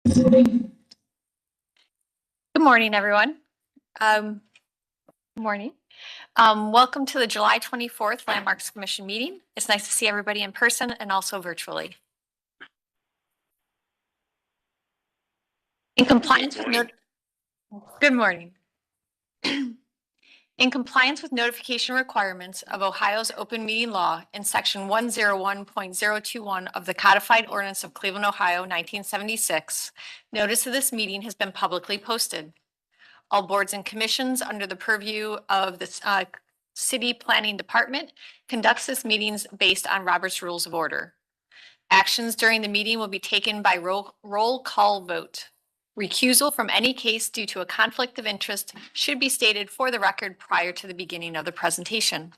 Good morning, everyone. Morning. Welcome to the July 24th Landmarks Commission meeting. It's nice to see everybody in person and also virtually. In compliance with Good morning. In compliance with notification requirements of Ohio's open meeting law in section 101.021 of the codified ordinance of Cleveland, Ohio, 1976, notice of this meeting has been publicly posted. All boards and commissions under the purview of the City Planning Department conducts this meetings based on Robert's Rules of Order. Actions during the meeting will be taken by roll call vote. Recusal from any case due to a conflict of interest should be stated for the record prior to the beginning of the presentation.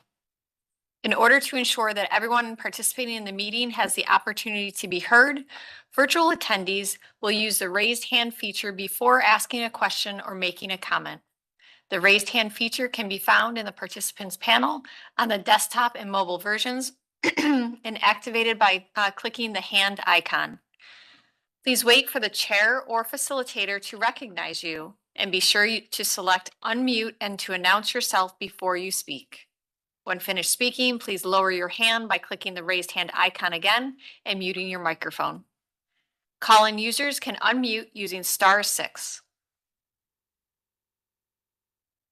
In order to ensure that everyone participating in the meeting has the opportunity to be heard, virtual attendees will use the raised hand feature before asking a question or making a comment. The raised hand feature can be found in the participants panel on the desktop and mobile versions and activated by clicking the hand icon. Please wait for the chair or facilitator to recognize you and be sure to select unmute and to announce yourself before you speak. When finished speaking, please lower your hand by clicking the raised hand icon again and muting your microphone. Call-in users can unmute using *6.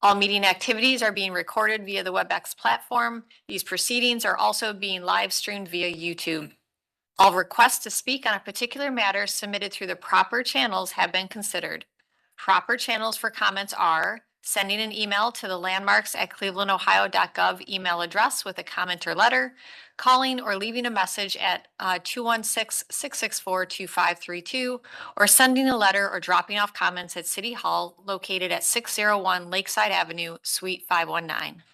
All meeting activities are being recorded via the WebEx platform. These proceedings are also being live streamed via YouTube. All requests to speak on a particular matter submitted through the proper channels have been considered. Proper channels for comments are sending an email to the landmarks@clevelandohio.gov email address with a comment or letter, calling or leaving a message at 216-664-2532, or sending a letter or dropping off comments at City Hall located at 601 Lakeside Avenue, Suite 519.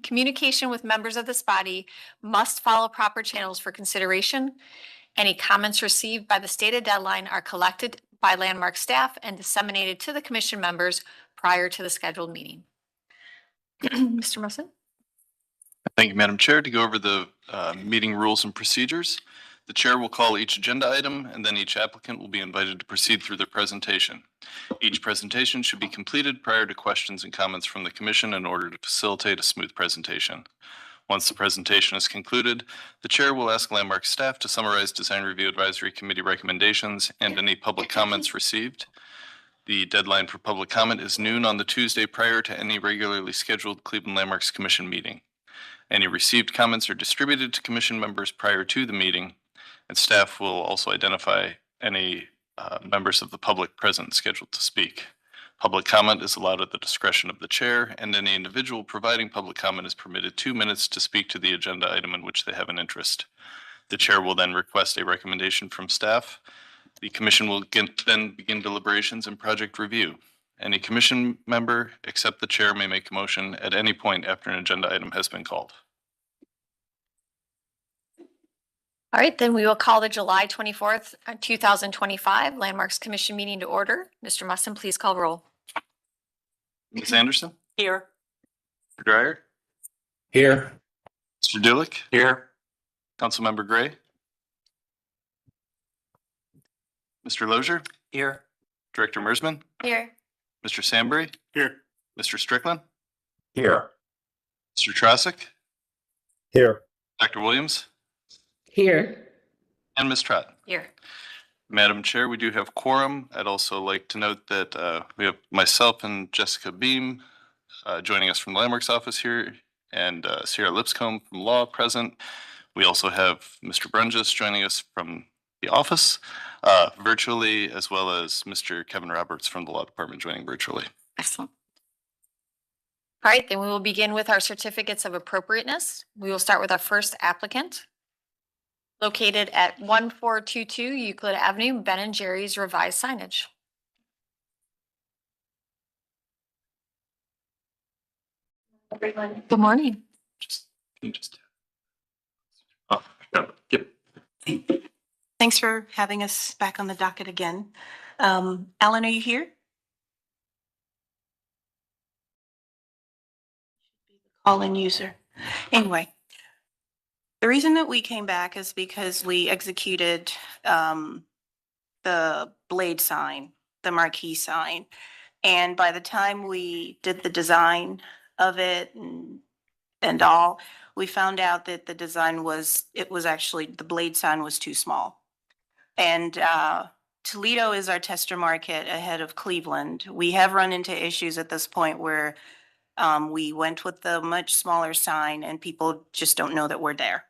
Communication with members of this body must follow proper channels for consideration. Any comments received by the stated deadline are collected by Landmark staff and disseminated to the commission members prior to the scheduled meeting. Mr. Musson? Thank you, Madam Chair. To go over the meeting rules and procedures, the chair will call each agenda item and then each applicant will be invited to proceed through their presentation. Each presentation should be completed prior to questions and comments from the commission in order to facilitate a smooth presentation. Once the presentation is concluded, the chair will ask Landmark staff to summarize Design Review Advisory Committee recommendations and any public comments received. The deadline for public comment is noon on the Tuesday prior to any regularly scheduled Cleveland Landmarks Commission meeting. Any received comments are distributed to commission members prior to the meeting, and staff will also identify any members of the public present scheduled to speak. Public comment is allowed at the discretion of the chair, and any individual providing public comment is permitted 2 minutes to speak to the agenda item in which they have an interest. The chair will then request a recommendation from staff. The commission will then begin deliberations and project review. Any commission member except the chair may make a motion at any point after an agenda item has been called. All right, then we will call the July 24th, 2025 Landmarks Commission meeting to order. Mr. Musson, please call roll. Ms. Anderson? Here. Mr. Dreyer? Here. Mr. Dulick? Here. Councilmember Gray? Mr. Lozier? Here. Director Mersman? Here. Mr. Sambury? Here. Mr. Strickland? Here. Mr. Trosick? Here. Dr. Williams? Here. And Ms. Trott? Here. Madam Chair, we do have quorum. I'd also like to note that we have myself and Jessica Beam joining us from the Landmarks office here, and Sierra Lipscomb from Law present. We also have Mr. Brunges joining us from the office virtually, as well as Mr. Kevin Roberts from the Law Department joining virtually. Excellent. All right, then we will begin with our certificates of appropriateness. We will start with our first applicant. Located at 1422 Euclid Avenue, Ben & Jerry's revised signage. Everyone, good morning. Thanks for having us back on the docket again. Alan, are you here? Call-in user. Anyway, the reason that we came back is because we executed the blade sign, the marquee sign. And by the time we did the design of it and all, we found out that the design was, it was actually, the blade sign was too small. And Toledo is our tester market ahead of Cleveland. We have run into issues at this point where we went with the much smaller sign and people just don't know that we're there.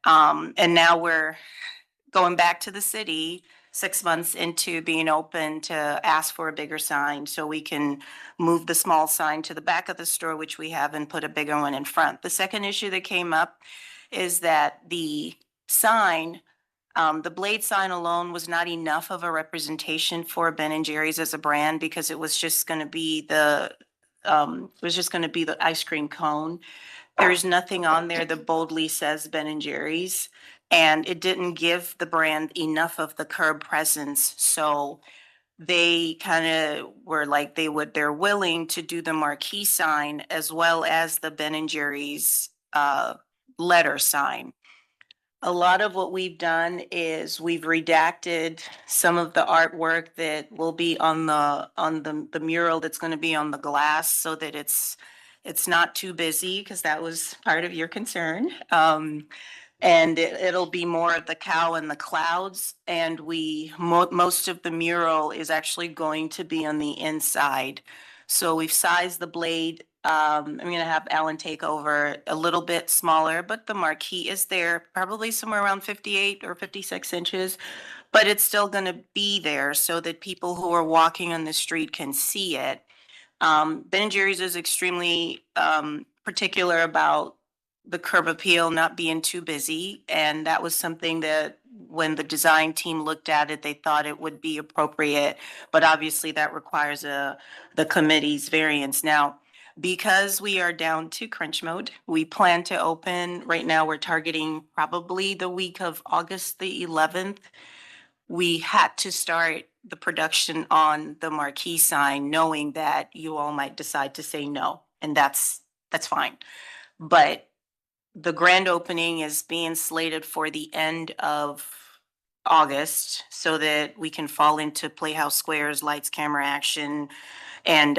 And now we're going back to the city 6 months into being open to ask for a bigger sign so we can move the small sign to the back of the store, which we have, and put a bigger one in front. The second issue that came up is that the sign, the blade sign alone was not enough of a representation for Ben and Jerry's as a brand because it was just going to be the ice cream cone. There's nothing on there that boldly says Ben and Jerry's, and it didn't give the brand enough of the curb presence. So they kind of were like, they're willing to do the marquee sign as well as the Ben and Jerry's letter sign. A lot of what we've done is we've redacted some of the artwork that will be on the mural that's going to be on the glass so that it's not too busy, because that was part of your concern. And it'll be more of the cow and the clouds. And most of the mural is actually going to be on the inside. So we've sized the blade. I'm gonna have Alan take over, a little bit smaller, but the marquee is there, probably somewhere around 58 or 56 inches. But it's still gonna be there so that people who are walking on the street can see it. Ben and Jerry's is extremely particular about the curb appeal not being too busy. And that was something that when the design team looked at it, they thought it would be appropriate. But obviously that requires the committee's variance. Now, because we are down to crunch mode, we plan to open, right now we're targeting probably the week of August the 11th. We had to start the production on the marquee sign, knowing that you all might decide to say no, and that's fine. But the grand opening is being slated for the end of August so that we can fall into Playhouse Squares, Lights, Camera, Action, and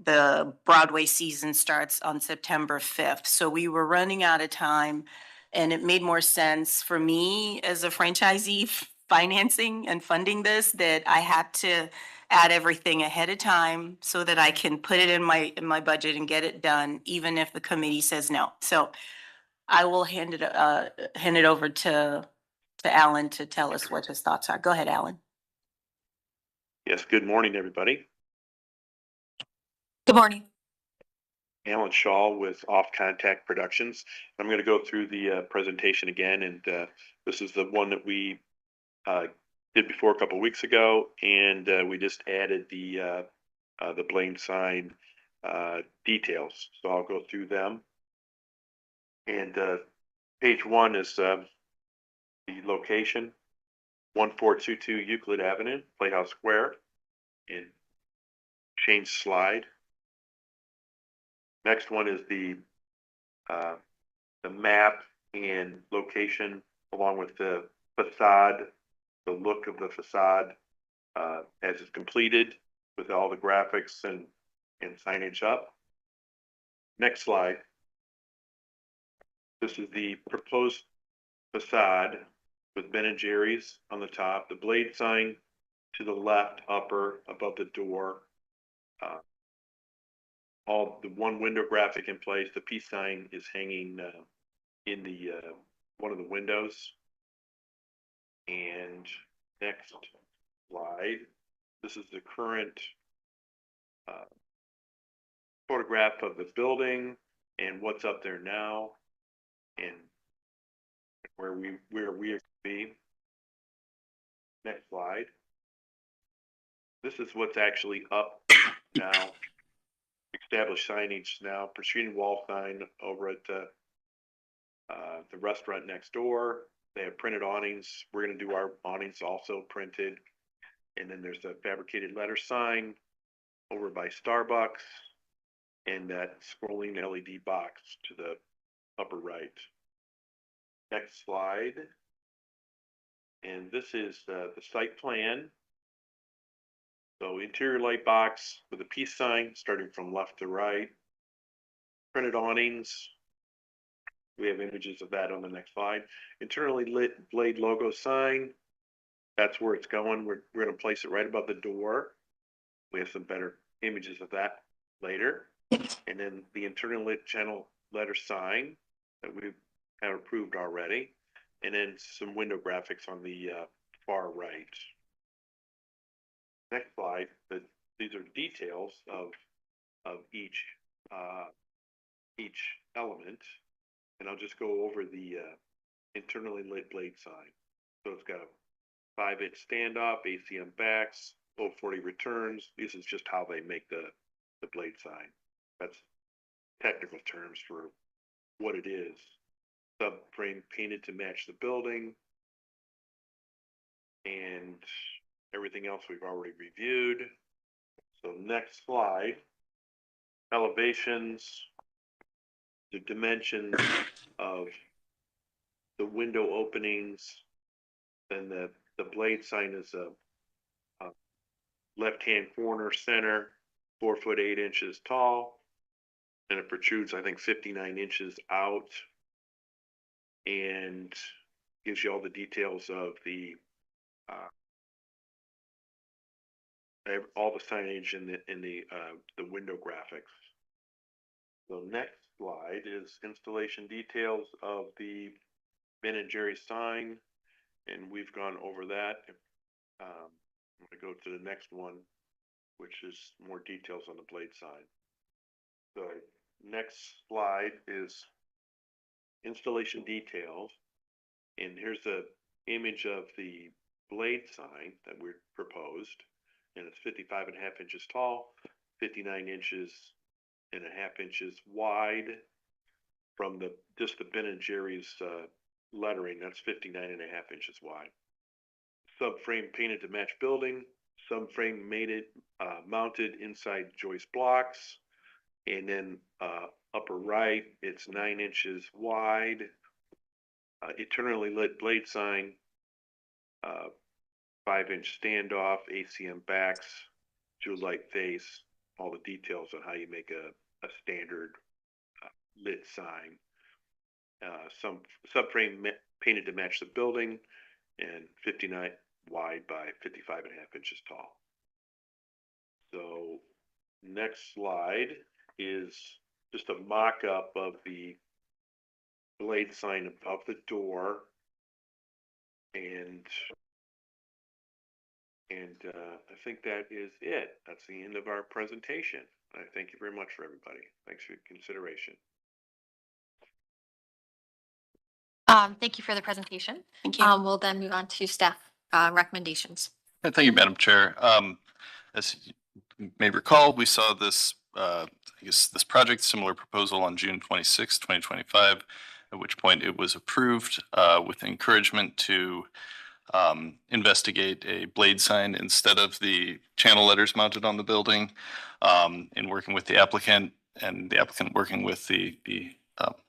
the Broadway season starts on September 5th. So we were running out of time, and it made more sense for me as a franchisee financing and funding this, that I had to add everything ahead of time so that I can put it in my budget and get it done, even if the committee says no. So I will hand it over to Alan to tell us what his thoughts are. Go ahead, Alan. Yes, good morning, everybody. Good morning. Alan Shaw with Off Contact Productions. I'm going to go through the presentation again, and this is the one that we did before a couple weeks ago, and we just added the blade sign details. So I'll go through them. And page one is the location, 1422 Euclid Avenue, Playhouse Square, in Shane's slide. Next one is the map and location, along with the facade, the look of the facade as it's completed, with all the graphics and signage up. Next slide. This is the proposed facade with Ben and Jerry's on the top, the blade sign to the left upper above the door. All the one window graphic in place. The peace sign is hanging in the one of the windows. And next slide. This is the current photograph of the building and what's up there now, and where we be. Next slide. This is what's actually up now. Established signage now, pristine wall sign over at the restaurant next door. They have printed awnings. We're going to do our awnings also printed. And then there's a fabricated letter sign over by Starbucks, and that scrolling LED box to the upper right. Next slide. And this is the site plan. So interior light box with a peace sign starting from left to right. Printed awnings. We have images of that on the next slide. Internally lit Blade logo sign. That's where it's going. We're going to place it right above the door. We have some better images of that later. And then the internal lit channel letter sign that we have approved already. And then some window graphics on the far right. Next slide, these are details of each element. And I'll just go over the internally lit blade sign. So it's got a 5-inch standoff, ACM backs, 040 returns. This is just how they make the blade sign. That's technical terms for what it is. Subframe painted to match the building. And everything else we've already reviewed. So next slide, elevations, the dimensions of the window openings. Then the blade sign is a left-hand corner center, 4 foot 8 inches tall, and it protrudes, I think, 59 inches out, and gives you all the details of the all the signage in the window graphics. So next slide is installation details of the Ben and Jerry sign, and we've gone over that. I'm going to go to the next one, which is more details on the blade sign. The next slide is installation details, and here's the image of the blade sign that we proposed, and it's 55.5 inches tall, 59 inches and a half inches wide. From just the Ben and Jerry's lettering, that's 59.5 inches wide. Subframe painted to match building. Subframe mounted inside joist blocks, and then upper right, it's 9 inches wide. Eternally lit blade sign, 5-inch standoff, ACM backs, jewel light face, all the details on how you make a standard lit sign. Some subframe painted to match the building, and 59 wide by 55.5 inches tall. So next slide is just a mock-up of the blade sign above the door, and I think that is it. That's the end of our presentation. I thank you very much for everybody. Thanks for your consideration. Thank you for the presentation. Thank you. We'll then move on to staff recommendations. Thank you, Madam Chair. As you may recall, we saw this, I guess, this project, similar proposal on June 26, 2025, at which point it was approved with encouragement to investigate a blade sign instead of the channel letters mounted on the building. In working with the applicant and the applicant working with the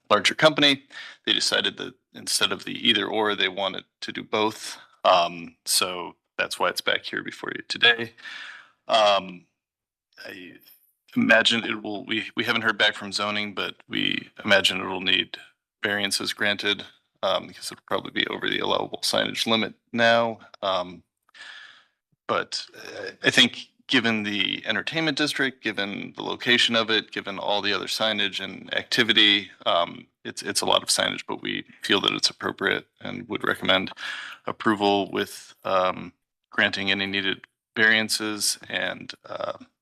larger company, they decided that instead of the either or, they wanted to do both. So that's why it's back here before you today. I imagine it will, we haven't heard back from zoning, but we imagine it will need variances granted because it'll probably be over the allowable signage limit now. But I think given the entertainment district, given the location of it, given all the other signage and activity, it's a lot of signage, but we feel that it's appropriate and would recommend approval with granting any needed variances, and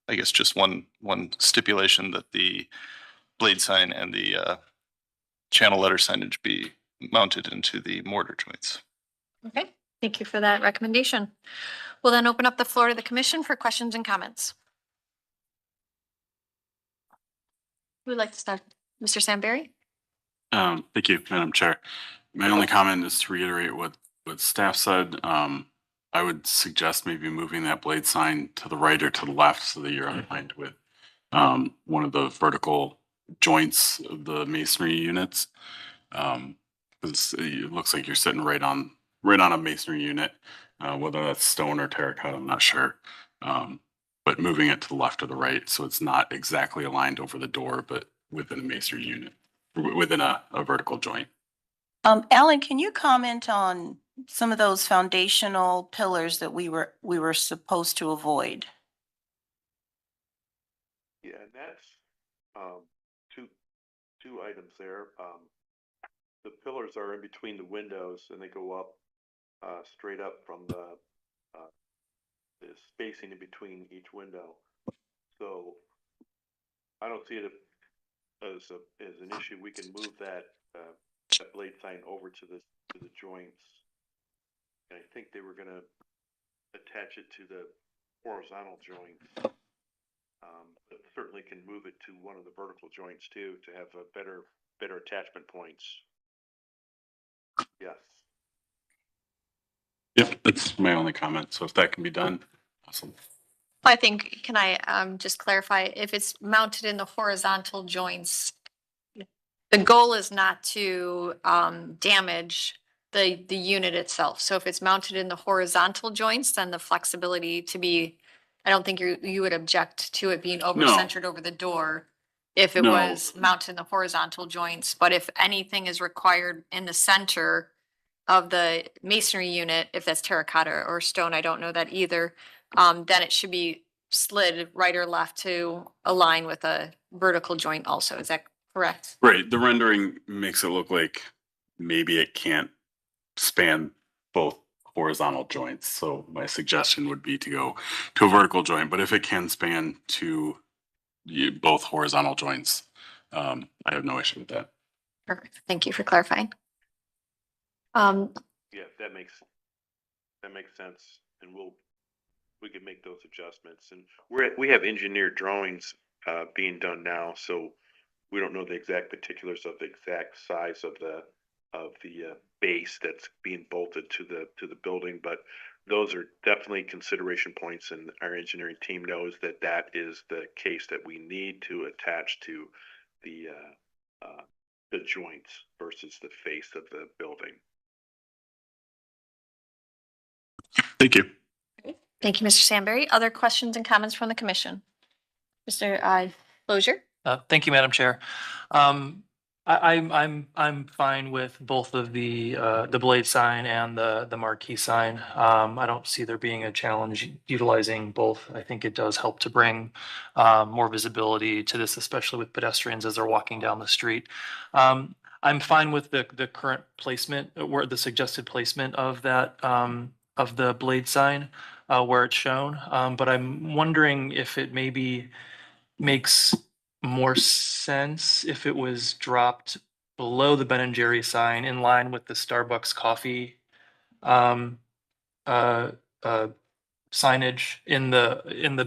I guess just one stipulation that the blade sign and the channel letter signage be mounted into the mortar joints. Okay, thank you for that recommendation. We'll then open up the floor to the commission for questions and comments. Who would like to start? Mr. Samberry? Thank you, Madam Chair. My only comment is to reiterate what staff said. I would suggest maybe moving that blade sign to the right or to the left so that you're aligned with one of the vertical joints of the masonry units. Because it looks like you're sitting right on right on a masonry unit, whether that's stone or terracotta, I'm not sure. But moving it to the left or the right, so it's not exactly aligned over the door, but within a masonry unit, within a vertical joint. Alan, can you comment on some of those foundational pillars that we were supposed to avoid? Yeah, and that's, two items there. The pillars are in between the windows and they go up, straight up from the spacing in between each window. So I don't see it as an issue. We can move that blade sign over to the joints. And I think they were gonna attach it to the horizontal joints. But certainly can move it to one of the vertical joints too, to have a better attachment points. Yes. Yep, that's my only comment. So if that can be done, awesome. I think, can I just clarify, if it's mounted in the horizontal joints, the goal is not to damage the unit itself. So if it's mounted in the horizontal joints, then the flexibility to be, I don't think you would object to it being over-centered over the door if it No. was mounted in the horizontal joints. But if anything is required in the center of the masonry unit, if that's terracotta or stone, I don't know that either, then it should be slid right or left to align with a vertical joint also. Is that correct? Right. The rendering makes it look like maybe it can't span both horizontal joints. So my suggestion would be to go to a vertical joint, but if it can span to both horizontal joints, I have no issue with that. Perfect. Thank you for clarifying. Yeah, that makes sense, and we can make those adjustments. And we have engineered drawings being done now, so we don't know the exact particulars of the exact size of the base that's being bolted to the building, but those are definitely consideration points, and our engineering team knows that that is the case that we need to attach to the joints versus the face of the building. Thank you. Thank you, Mr. Sandberry. Other questions and comments from the commission? Mr. Lozier? Thank you, Madam Chair. I'm fine with both of the blade sign and the marquee sign. I don't see there being a challenge utilizing both. I think it does help to bring more visibility to this, especially with pedestrians as they're walking down the street. I'm fine with the current placement, where the suggested placement of that of the blade sign where it's shown. But I'm wondering if it maybe makes more sense if it was dropped below the Ben and Jerry sign in line with the Starbucks coffee signage in the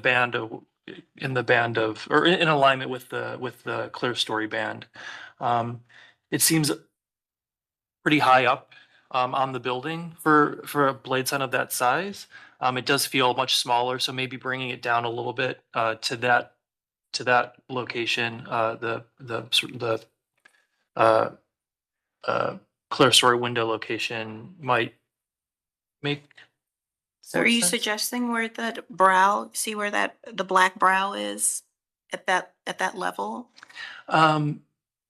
band of or in alignment with the Clear Story band. It seems pretty high up on the building for a blade sign of that size. It does feel much smaller, so maybe bringing it down a little bit to that location, the Clear Story window location might make. So are you sense. suggesting where that brow, see where the black brow is at that level?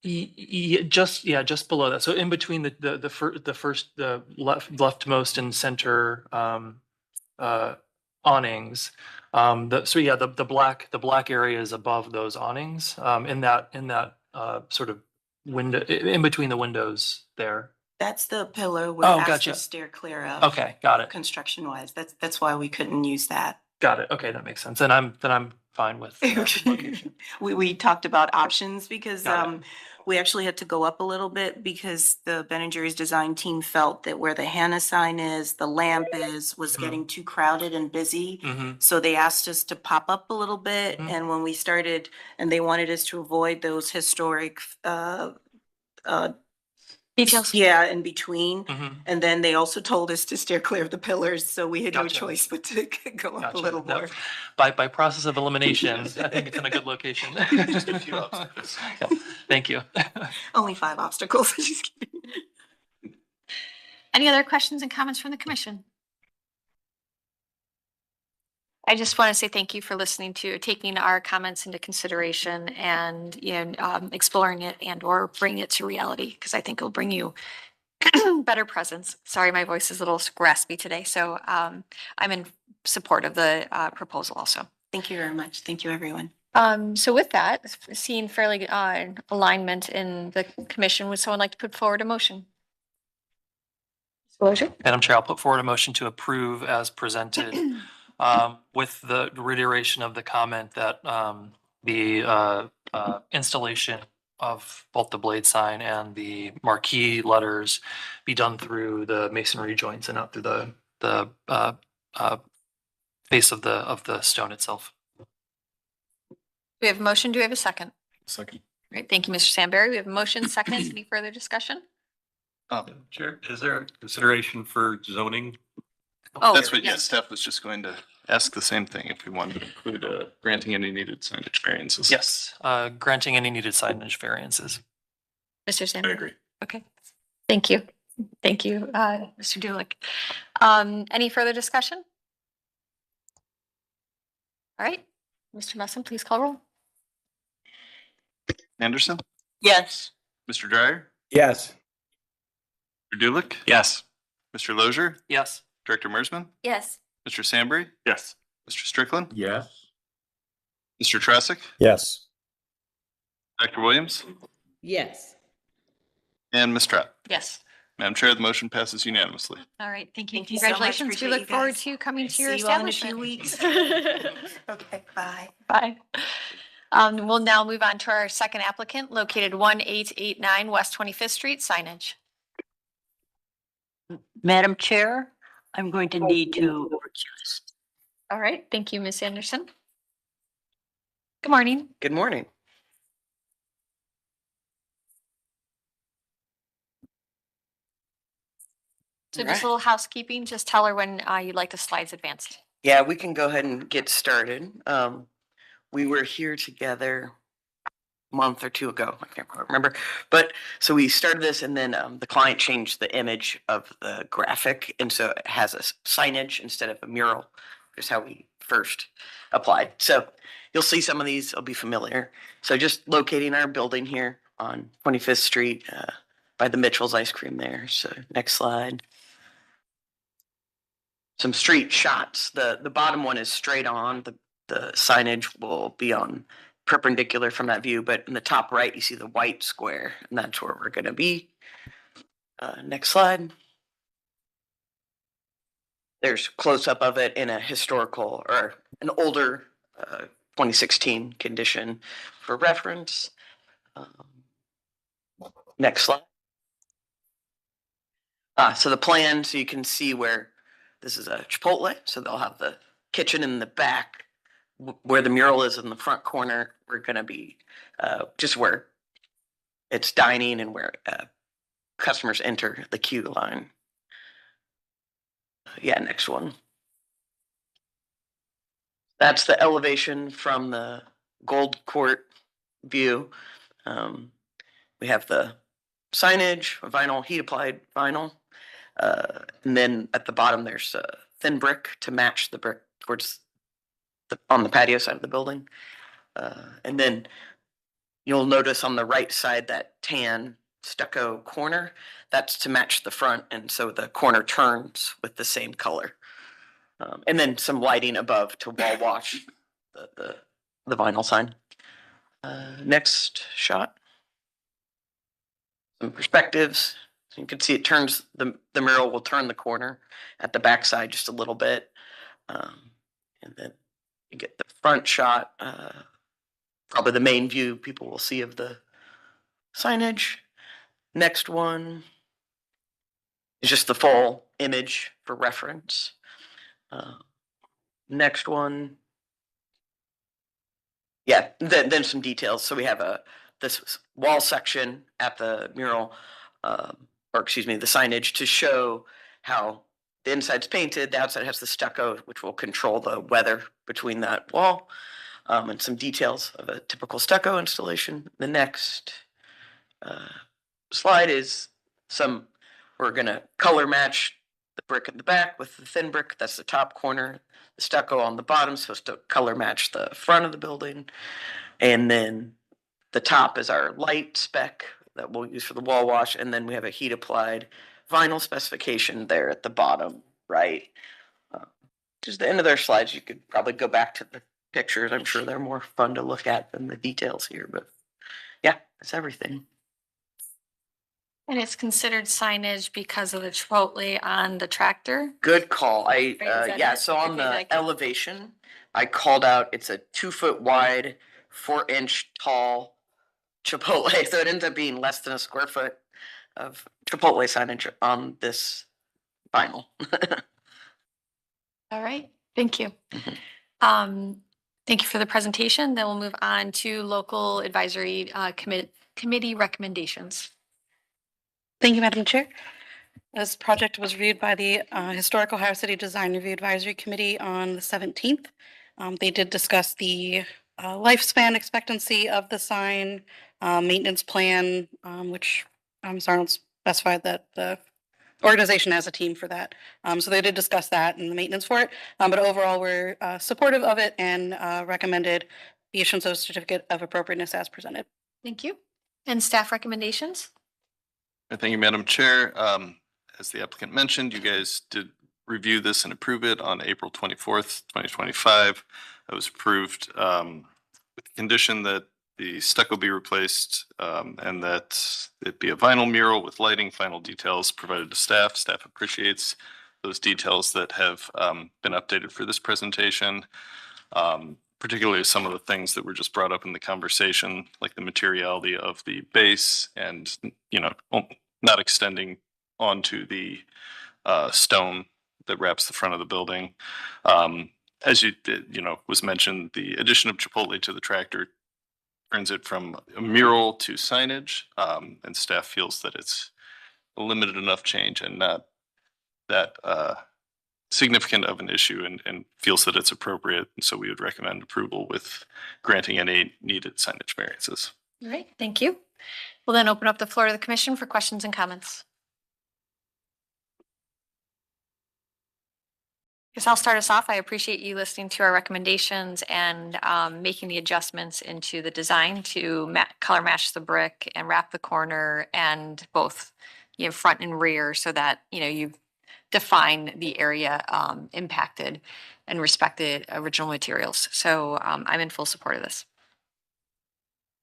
Just below that. So in between the leftmost and center awnings. The black area is above those awnings, in that sort of window, in between the windows there. That's the pillar we're Oh, asked gotcha. to steer clear of. Okay, got it. Construction wise, that's why we couldn't use that. Got it. Okay, that makes sense. And I'm fine with that location. We talked about options because Got it. we actually had to go up a little bit because the Ben and Jerry's design team felt that where the Hannah sign is, the lamp was getting too crowded and busy. Mhm. So they asked us to pop up a little bit, Mhm. and when we started, and they wanted us to avoid those historic Details? yeah, in between. Mhm. And then they also told us to steer clear of the pillars, so we had no Gotcha. choice but to go up a Gotcha. little No, more. By process of elimination, I think it's in a good location. Just a few obstacles. Yeah, thank you. Only 5 obstacles. Just kidding. Any other questions and comments from the commission? I just want to say thank you for listening to, taking our comments into consideration and, exploring it and or bringing it to reality, because I think it'll bring you better presence. Sorry, my voice is a little raspy today. So I'm in support of the proposal also. Thank you very much. Thank you, everyone. So with that, seeing fairly alignment in the commission, would someone like to put forward a motion? Disclosure? Madam Chair, I'll put forward a motion to approve as presented, with the reiteration of the comment that the installation of both the blade sign and the marquee letters be done through the masonry joints and not through the face of the stone itself. We have a motion. Do we have a second? Second. Great. Thank you, Mr. Sandberry. We have a motion, second. Any further discussion? Chair, is there a consideration for zoning? Oh, That's what, yes. staff was just going to ask the same thing, if we wanted to include granting any needed signage variances. Yes, granting any needed signage variances. Mr. Sandberry? agree. Okay. Thank you. Thank you, Mr. Dulick. Any further discussion? All right, Mr. Messon, please call roll. Anderson, Yes. Mr. Dryer, Yes. Mr. Dulick, Yes. Mr. Lozier, Yes. Director Mersman, Yes. Mr. Sandberry, Yes. Mr. Strickland, Yes. Mr. Trassick, Yes. Dr. Williams, Yes. and Ms. Trapp. Yes. Madam Chair, the motion passes unanimously. All right, thank you. Thank you so much. Congratulations. We Appreciate look you forward guys. to coming to your See you all in a establishment. few weeks. Okay, bye. Bye. We'll now move on to our second applicant, located 1889 West 25th Street, signage. Madam Chair, I'm going to need to recuse. All right, thank you, Ms. Anderson. Good morning. Good morning. So just Alright. a little housekeeping, just tell her when you'd like the slides advanced. Yeah, we can go ahead and get started. We were here together a month or two ago. I can't quite remember. But so we started this and then the client changed the image of the graphic. And so it has a signage instead of a mural. Is how we first applied. So you'll see some of these will be familiar. So just locating our building here on 25th Street by the Mitchell's Ice Cream there. So next slide. Some street shots. The bottom one is straight on. The signage will be on perpendicular from that view, but in the top right, you see the white square, and that's where we're gonna be. Next slide. There's close up of it in a historical or an older 2016 condition for reference. Next slide. So the plan, so you can see where this is a Chipotle, so they'll have the kitchen in the back. Where the mural is in the front corner, we're gonna be just where it's dining and where customers enter the queue line. Yeah, next one. That's the elevation from the Gold Court view. We have the signage, vinyl, heat applied vinyl. And then at the bottom, there's a thin brick to match the brick towards on the patio side of the building. And then you'll notice on the right side that tan stucco corner, that's to match the front. And so the corner turns with the same color. And then some lighting above to wall wash the vinyl sign. Next shot. Some perspectives. So you can see it turns, the mural will turn the corner at the backside just a little bit. And then you get the front shot, probably the main view people will see of the signage. Next one is just the full image for reference. Next one. Yeah, then some details. So we have this wall section at the mural, or excuse me, the signage to show how the inside's painted, the outside has the stucco, which will control the weather between that wall, and some details of a typical stucco installation. The next slide is some we're gonna color match the brick at the back with the thin brick, that's the top corner. The stucco on the bottom is supposed to color match the front of the building. And then the top is our light spec that we'll use for the wall wash, and then we have a heat applied vinyl specification there at the bottom, right? Just the end of their slides, you could probably go back to the pictures. I'm sure they're more fun to look at than the details here, but yeah, that's everything. And it's considered signage because of the Chipotle on the tractor. Good call. Right, is that Yeah, it? so on Okay, the like- elevation, I called out, it's a 2 foot wide, 4 inch tall Chipotle. So it ends up being less than a square foot of Chipotle signage on this vinyl. All right, thank you. Mhm. Thank you for the presentation. Then we'll move on to local advisory committee recommendations. Thank you, Madam Chair. This project was reviewed by the Historic Ohio City Design Review Advisory Committee on the 17th. They did discuss the lifespan expectancy of the sign, maintenance plan, which Arnold specified that the organization has a team for that. So they did discuss that and the maintenance for it. But overall, we're supportive of it and recommended the issuance of a certificate of appropriateness as presented. Thank you. And staff recommendations? Thank you, Madam Chair. As the applicant mentioned, you guys did review this and approve it on April 24th, 2025. It was approved with the condition that the stucco be replaced and that it be a vinyl mural with lighting. Final details provided to staff. Staff appreciates those details that have been updated for this presentation. Particularly some of the things that were just brought up in the conversation, like the materiality of the base and, not extending onto the stone that wraps the front of the building. As was mentioned, the addition of Chipotle to the tractor turns it from a mural to signage, and staff feels that it's a limited enough change and not that significant of an issue and feels that it's appropriate. And so we would recommend approval with granting any needed signage variances. All right, thank you. We'll then open up the floor to the commission for questions and comments. Guess I'll start us off. I appreciate you listening to our recommendations and making the adjustments into the design to color match the brick and wrap the corner and both, front and rear so that, you define the area impacted and respect the original materials. So I'm in full support of this.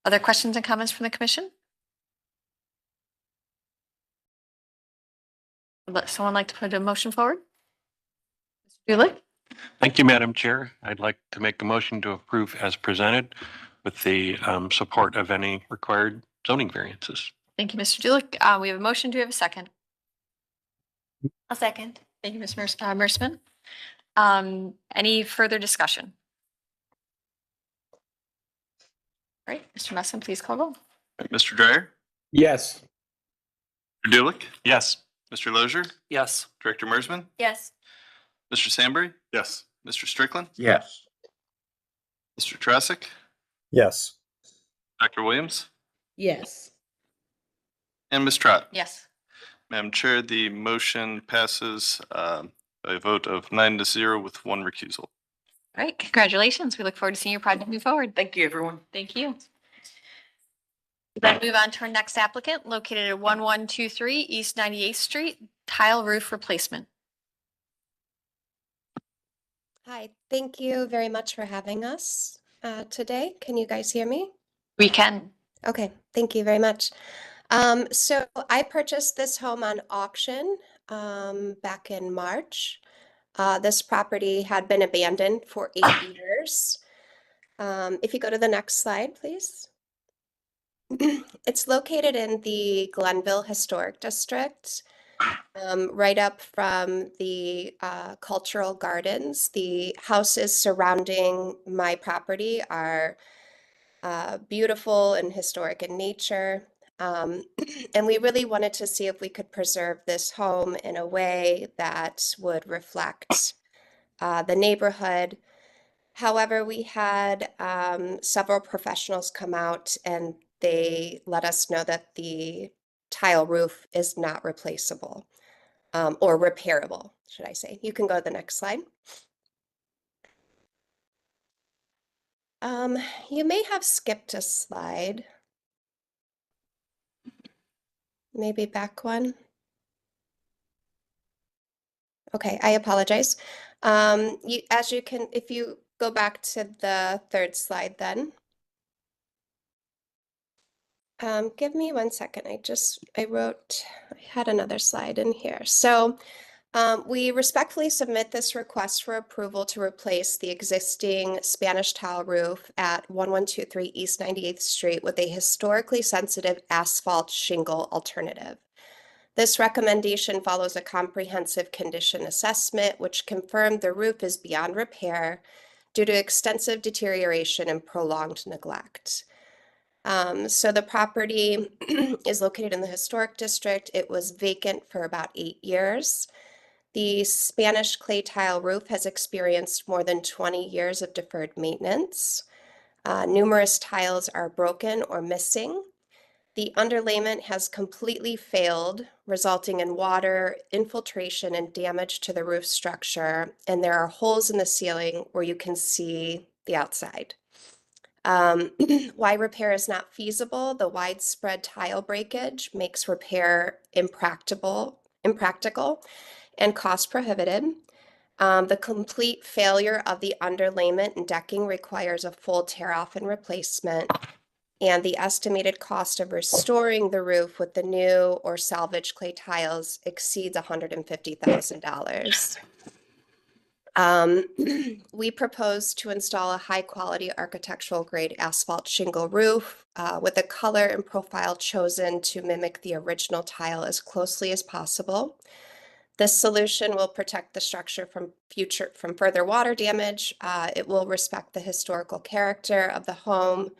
Other questions and comments from the commission? Would someone like to put a motion forward? Mr. Dulick? Thank you, Madam Chair. I'd like to make a motion to approve as presented with the support of any required zoning variances. Thank you, Mr. Dulick. We have a motion. Do we have a second? A second. Thank you, Ms. Mersman. Any further discussion? All right, Mr. Messon, please call roll. Mr. Dryer? Yes. Mr. Dulick? Yes. Mr. Lozier? Yes. Director Mersman? Yes. Mr. Sandberg? Yes. Mr. Strickland? Yes. Mr. Trasick? Yes. Dr. Williams? Yes. And Ms. Trot? Yes. Madam Chair, the motion passes by a vote of 9-0 with one recusal. All right, congratulations. We look forward to seeing your project move forward. Thank you, everyone. Thank you. We'll then move on to our next applicant located at 1123 East 98th Street, tile roof replacement. Hi, thank you very much for having us today. Can you guys hear me? We can. Okay, thank you very much. So I purchased this home on auction back in March. This property had been abandoned for 8 years. If you go to the next slide, please. It's located in the Glenville Historic District, right up from the cultural gardens. The houses surrounding my property are beautiful and historic in nature. And we really wanted to see if we could preserve this home in a way that would reflect the neighborhood. However, we had several professionals come out and they let us know that the tile roof is not replaceable, or repairable, should I say. You can go to the next slide. You may have skipped a slide. Maybe back one. Okay, I apologize. As you can, if you go back to the third slide then. Give me 1 second. I had another slide in here. So we respectfully submit this request for approval to replace the existing Spanish tile roof at 1123 East 98th Street with a historically sensitive asphalt shingle alternative. This recommendation follows a comprehensive condition assessment, which confirmed the roof is beyond repair due to extensive deterioration and prolonged neglect. So the property is located in the historic district. It was vacant for about 8 years. The Spanish clay tile roof has experienced more than 20 years of deferred maintenance. Numerous tiles are broken or missing. The underlayment has completely failed, resulting in water infiltration and damage to the roof structure, and there are holes in the ceiling where you can see the outside. Why repair is not feasible? The widespread tile breakage makes repair impractical and cost prohibitive. The complete failure of the underlayment and decking requires a full tear off and replacement. And the estimated cost of restoring the roof with the new or salvaged clay tiles exceeds $150,000. We propose to install a high-quality architectural grade asphalt shingle roof with a color and profile chosen to mimic the original tile as closely as possible. This solution will protect the structure from further water damage. It will respect the historical character of the home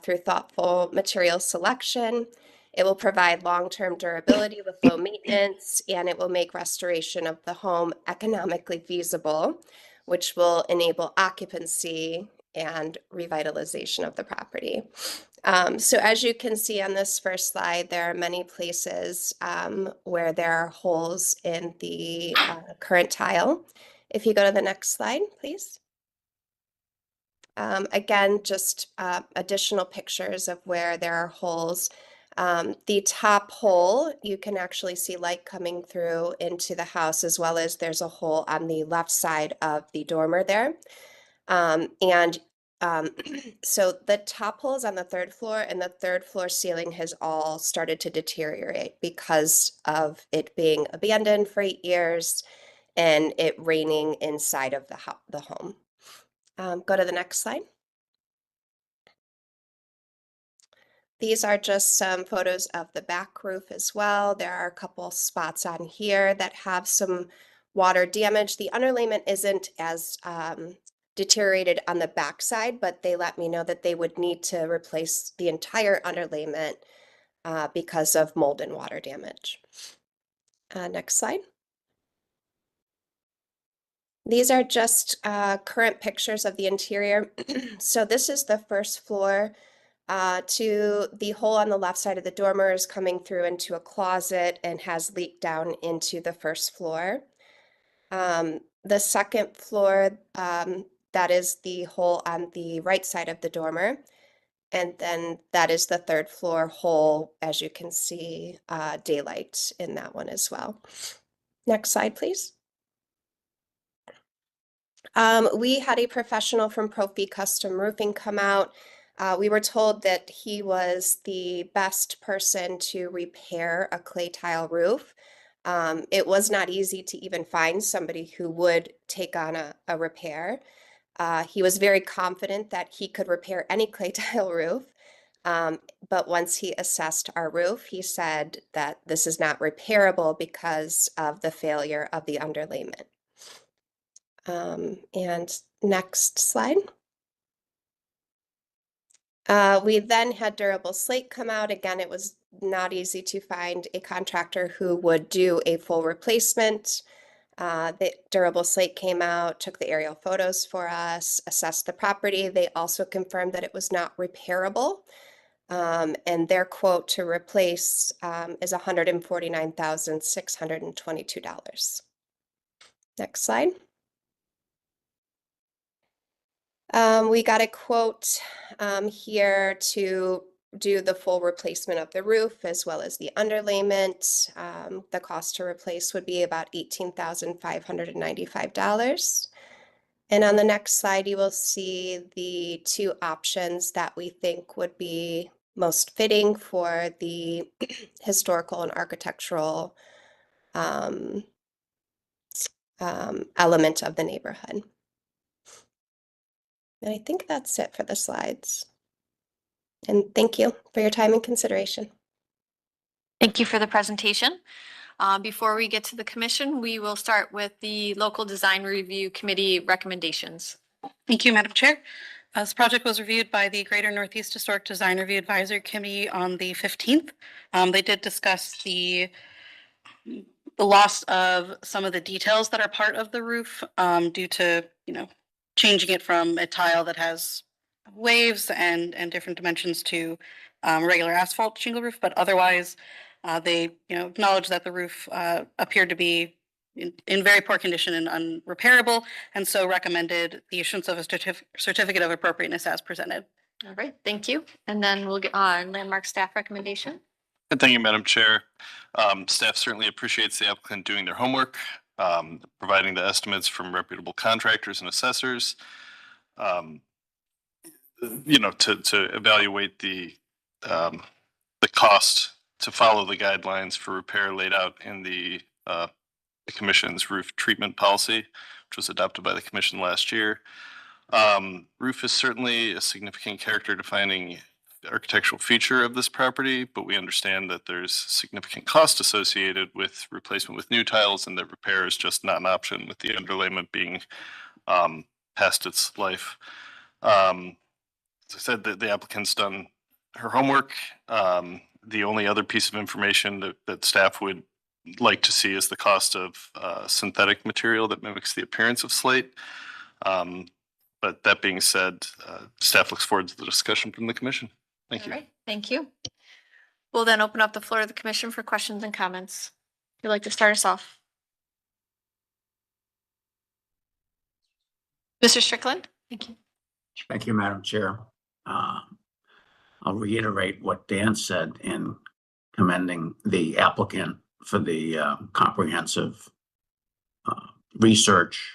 through thoughtful material selection. It will provide long-term durability with low maintenance, and it will make restoration of the home economically feasible, which will enable occupancy and revitalization of the property. So as you can see on this first slide, there are many places where there are holes in the current tile. If you go to the next slide, please. Again, just additional pictures of where there are holes. The top hole, you can actually see light coming through into the house, as well as there's a hole on the left side of the dormer there. So the top hole is on the third floor, and the third floor ceiling has all started to deteriorate because of it being abandoned for 8 years and it raining inside of the home. Go to the next slide. These are just some photos of the back roof as well. There are a couple spots on here that have some water damage. The underlayment isn't as deteriorated on the back side, but they let me know that they would need to replace the entire underlayment because of mold and water damage. Next slide. These are just current pictures of the interior. So this is the first floor. To the hole on the left side of the dormer is coming through into a closet and has leaked down into the first floor. The second floor, that is the hole on the right side of the dormer. And then that is the third floor hole, as you can see, daylight in that one as well. Next slide, please. We had a professional from Profi Custom Roofing come out. We were told that he was the best person to repair a clay tile roof. It was not easy to even find somebody who would take on a repair. He was very confident that he could repair any clay tile roof. But once he assessed our roof, he said that this is not repairable because of the failure of the underlayment. And next slide. We then had Durable Slate come out. Again, it was not easy to find a contractor who would do a full replacement. The Durable Slate came out, took the aerial photos for us, assessed the property. They also confirmed that it was not repairable. And their quote to replace is $149,622. Next slide. We got a quote here to do the full replacement of the roof as well as the underlayment. The cost to replace would be about $18,595. And on the next slide, you will see the two options that we think would be most fitting for the historical and architectural element of the neighborhood. And I think that's it for the slides. And thank you for your time and consideration. Thank you for the presentation. Before we get to the commission, we will start with the local design review committee recommendations. Thank you, Madam Chair. This project was reviewed by the Greater Northeast Historic Design Review Advisory Committee on the 15th. They did discuss the loss of some of the details that are part of the roof due to, changing it from a tile that has waves and different dimensions to regular asphalt shingle roof. But otherwise, they, acknowledged that the roof appeared to be in very poor condition and unrepairable, and so recommended the issuance of a certificate of appropriateness as presented. All right, thank you. And then we'll get on landmark staff recommendation. And thank you, Madam Chair. Staff certainly appreciates the applicant doing their homework, providing the estimates from reputable contractors and assessors, to evaluate the cost to follow the guidelines for repair laid out in the Commission's roof treatment policy, which was adopted by the Commission last year. Roof is certainly a significant character defining architectural feature of this property, but we understand that there's significant cost associated with replacement with new tiles, and that repair is just not an option with the underlayment being past its life. As I said, the applicant's done her homework. The only other piece of information that staff would like to see is the cost of synthetic material that mimics the appearance of slate. But that being said, staff looks forward to the discussion from the commission. Thank you. All right, thank you. We'll then open up the floor to the commission for questions and comments. If you'd like to start us off. Mr. Strickland? Thank you. Thank you, Madam Chair. I'll reiterate what Dan said in commending the applicant for the comprehensive research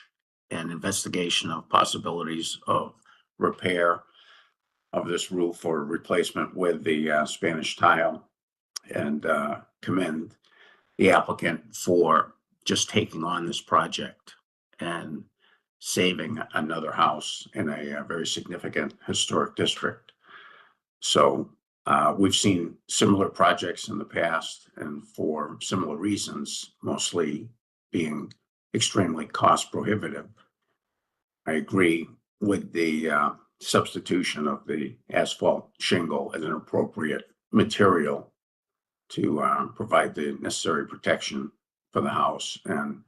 and investigation of possibilities of repair of this roof or replacement with the Spanish tile, and commend the applicant for just taking on this project and saving another house in a very significant historic district. So we've seen similar projects in the past, and for similar reasons, mostly being extremely cost prohibitive. I agree with the substitution of the asphalt shingle as an appropriate material to provide the necessary protection for the house and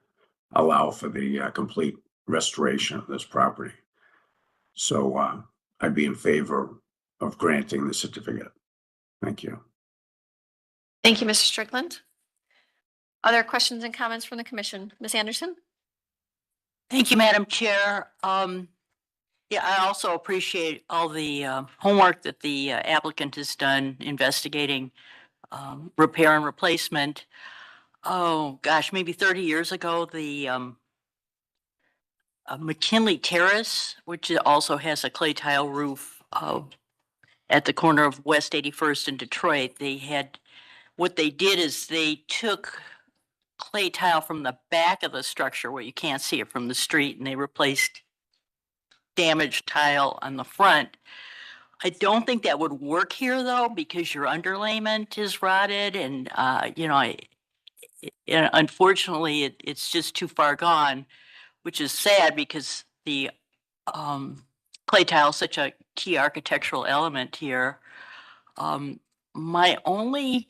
allow for the complete restoration of this property. So I'd be in favor of granting the certificate. Thank you. Thank you, Mr. Strickland. Other questions and comments from the commission? Ms. Anderson? Thank you, Madam Chair. Yeah, I also appreciate all the homework that the applicant has done investigating repair and replacement. Oh, gosh, maybe 30 years ago, the McKinley Terrace, which also has a clay tile roof at the corner of West 81st in Detroit, what they did is they took clay tile from the back of the structure where you can't see it from the street, and they replaced damaged tile on the front. I don't think that would work here though, because your underlayment is rotted, and unfortunately it's just too far gone, which is sad because the clay tile is such a key architectural element here. My only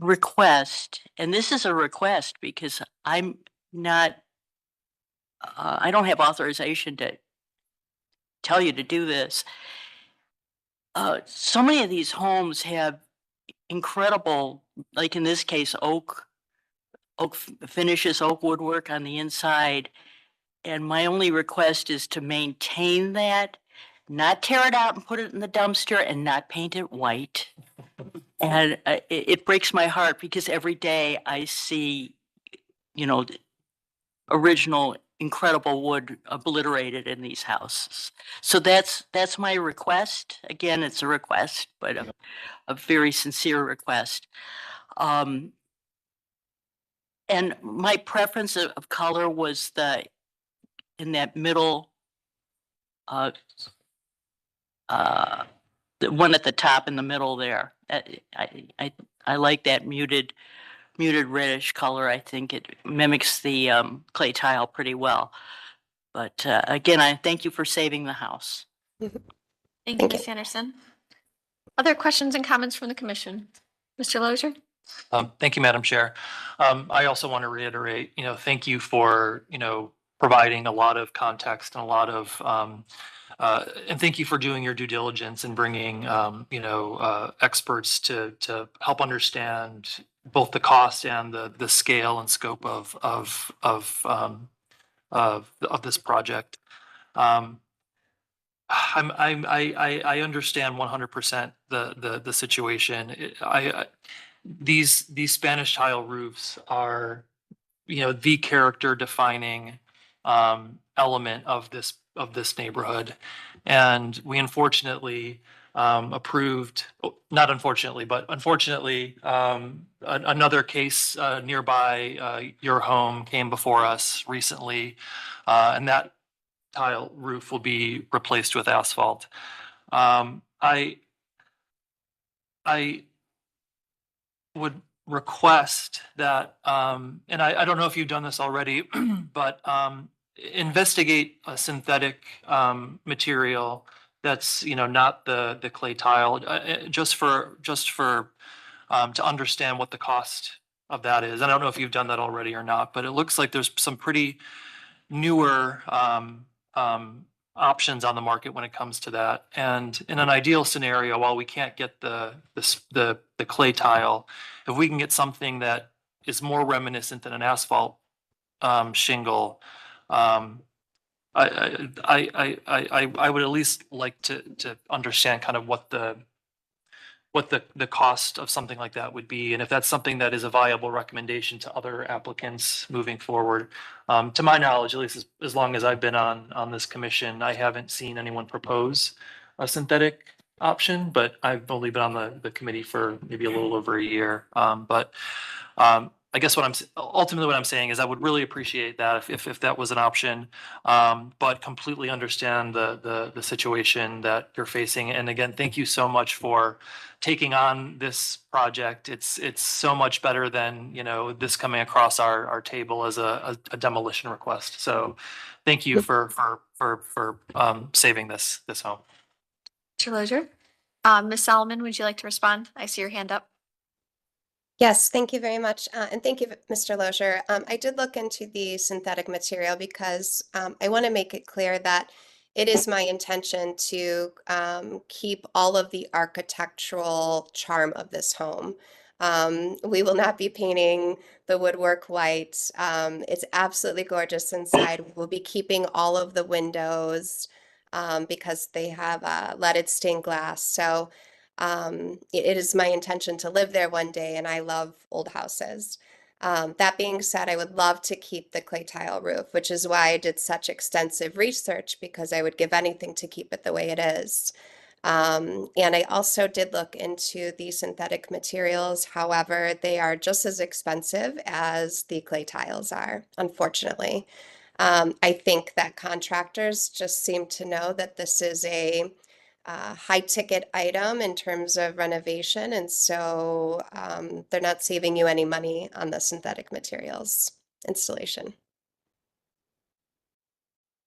request, and this is a request because I'm not, I don't have authorization to tell you to do this. so many of these homes have incredible, like in this case, finishes, oak woodwork on the inside. And my only request is to maintain that, not tear it out and put it in the dumpster and not paint it white. And it breaks my heart because every day I see, the original incredible wood obliterated in these houses. So that's my request. Again, it's a request, but a very sincere request. And my preference of color was in that middle, the one at the top in the middle there. I like that muted reddish color. I think it mimics the clay tile pretty well. But again, I thank you for saving the house. Thank you, Ms. Anderson. Other questions and comments from the commission? Mr. Lozier? Thank you, Madam Chair. I also want to reiterate, thank you for, providing a lot of context and a lot of, and thank you for doing your due diligence and bringing, experts to help understand both the cost and the scale and scope of this project. I understand 100% the situation. These Spanish tile roofs are, the character defining element of this neighborhood, and we unfortunately approved, not unfortunately, but unfortunately, another case nearby your home came before us recently, and that tile roof will be replaced with asphalt. I would request that, and I don't know if you've done this already, but investigate a synthetic material that's, not the clay tile, just for to understand what the cost of that is. I don't know if you've done that already or not, but it looks like there's some pretty newer options on the market when it comes to that. And in an ideal scenario, while we can't get the clay tile, if we can get something that is more reminiscent than an asphalt shingle, I would at least like to understand kind of what the cost of something like that would be, and if that's something that is a viable recommendation to other applicants moving forward. To my knowledge, at least as long as I've been on this commission, I haven't seen anyone propose a synthetic option, but I've only been on the committee for maybe a little over a year. I guess ultimately what I'm saying is I would really appreciate that if that was an option, but completely understand the situation that you're facing. And again, thank you so much for taking on this project. It's so much better than, this coming across our table as a demolition request. So thank you for saving this home. Mr. Lozier? Ms. Solomon, would you like to respond? I see your hand up. Yes, thank you very much. And thank you, Mr. Lozier. I did look into the synthetic material because I want to make it clear that it is my intention to keep all of the architectural charm of this home. We will not be painting the woodwork white. It's absolutely gorgeous inside. We'll be keeping all of the windows because they have leaded stained glass. So it is my intention to live there one day, and I love old houses. That being said, I would love to keep the clay tile roof, which is why I did such extensive research, because I would give anything to keep it the way it is. And I also did look into the synthetic materials. However, they are just as expensive as the clay tiles are, unfortunately. I think that contractors just seem to know that this is a high ticket item in terms of renovation, and so they're not saving you any money on the synthetic materials installation.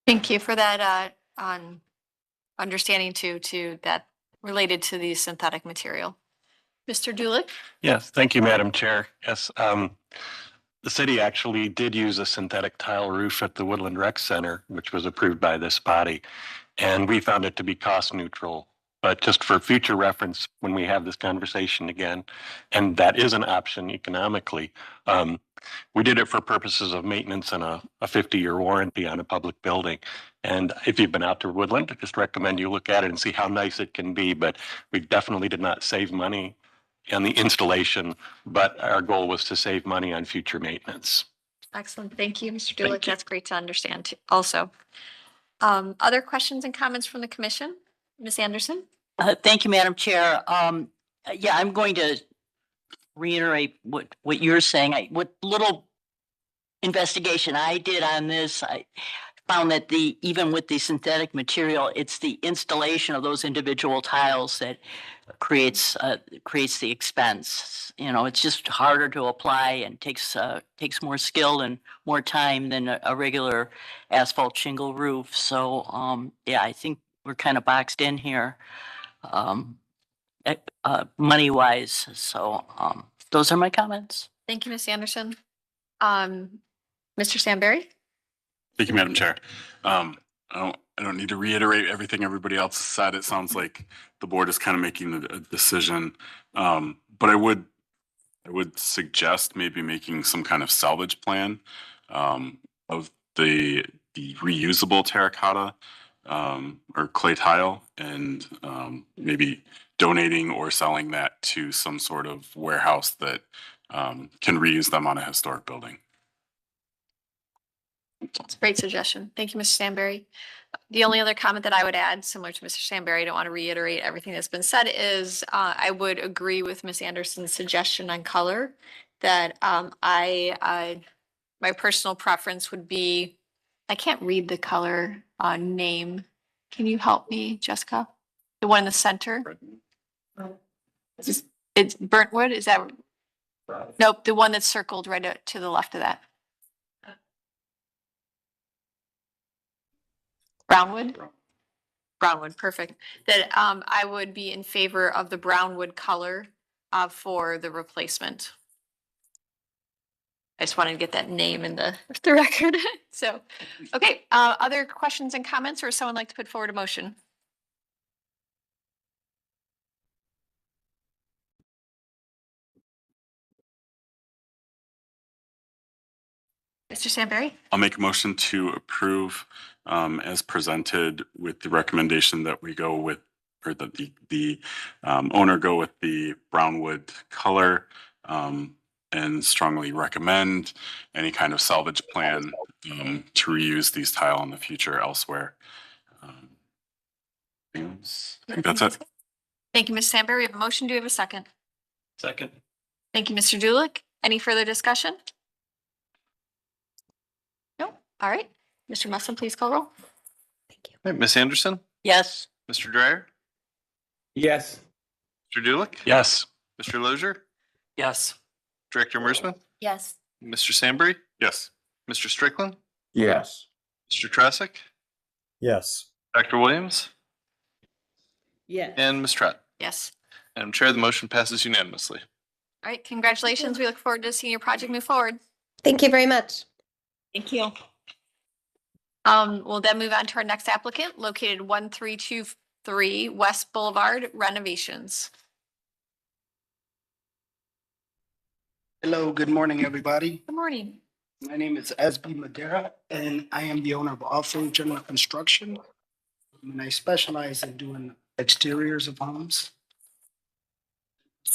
Thank you for that understanding to that related to the synthetic material. Mr. Dulick? Yes, thank you, Madam Chair. Yes, the city actually did use a synthetic tile roof at the Woodland Rec Center, which was approved by this body. And we found it to be cost neutral But just for future reference, when we have this conversation again, and that is an option economically, we did it for purposes of maintenance and a 50-year warranty on a public building. And if you've been out to Woodland, I just recommend you look at it and see how nice it can be. But we definitely did not save money on the installation, but our goal was to save money on future maintenance. Excellent. Thank you, Mr. Thank Dulick. you. That's great to understand also. Other questions and comments from the commission? Ms. Anderson? Thank you, Madam Chair. Yeah, I'm going to reiterate what you're saying. What little investigation I did on this, I found that even with the synthetic material, it's the installation of those individual tiles that creates the expense. You know, it's just harder to apply and takes more skill and more time than a regular asphalt shingle roof. So, yeah, I think we're kind of boxed in here, money wise. So, those are my comments. Thank you, Ms. Anderson. Mr. Samberry? Thank you, Madam Chair. I don't need to reiterate everything everybody else said. It sounds like the board is kind of making a decision. But I would suggest maybe making some kind of salvage plan of the reusable terracotta or clay tile, and maybe donating or selling that to some sort of warehouse that can reuse them on a historic building. It's a great suggestion. Thank you, Mr. Samberry. The only other comment that I would add, similar to Mr. Samberry, I don't want to reiterate everything that's been said, is I would agree with Ms. Anderson's suggestion on color, that my personal preference would be, I can't read the color name. Can you help me, Jessica? The one in the center? It's burnt wood, is that? Nope, the one that's circled right to the left of that. Brownwood? Brownwood, perfect. That I would be in favor of the brownwood color for the replacement. I just wanted to get that name in the record. So, okay, other questions and comments, or would someone like to put forward a motion? Mr. Samberry? I'll make a motion to approve as presented, with the recommendation that we go with, or that the owner go with the brownwood color, and strongly recommend any kind of salvage plan to reuse these tile in the future elsewhere. I think that's it. Thank you, Ms. Samberry. We have a motion. Do we have a second? Second. Thank you, Mr. Dulick. Any further discussion? No? All right. Mr. Muslim, please call roll. Thank you. All right, Ms. Anderson, Yes. Mr. Dryer, Yes. Mr. Dulick, Yes. Mr. Lozier, Yes. Director Mersman, Yes. Mr. Samberry, Yes. Mr. Strickland, Yes. Mr. Trasick, Yes. Dr. Williams, Yes. and Ms. Trott. Yes. Madam Chair, the motion passes unanimously. All right. Congratulations. We look forward to seeing your project move forward. Thank you very much. Thank you. We'll then move on to our next applicant, located 1323 West Boulevard renovations. Hello, good morning, everybody. Good morning. My name is Esby Madera, and I am the owner of Offroad General Construction. And I specialize in doing exteriors of homes.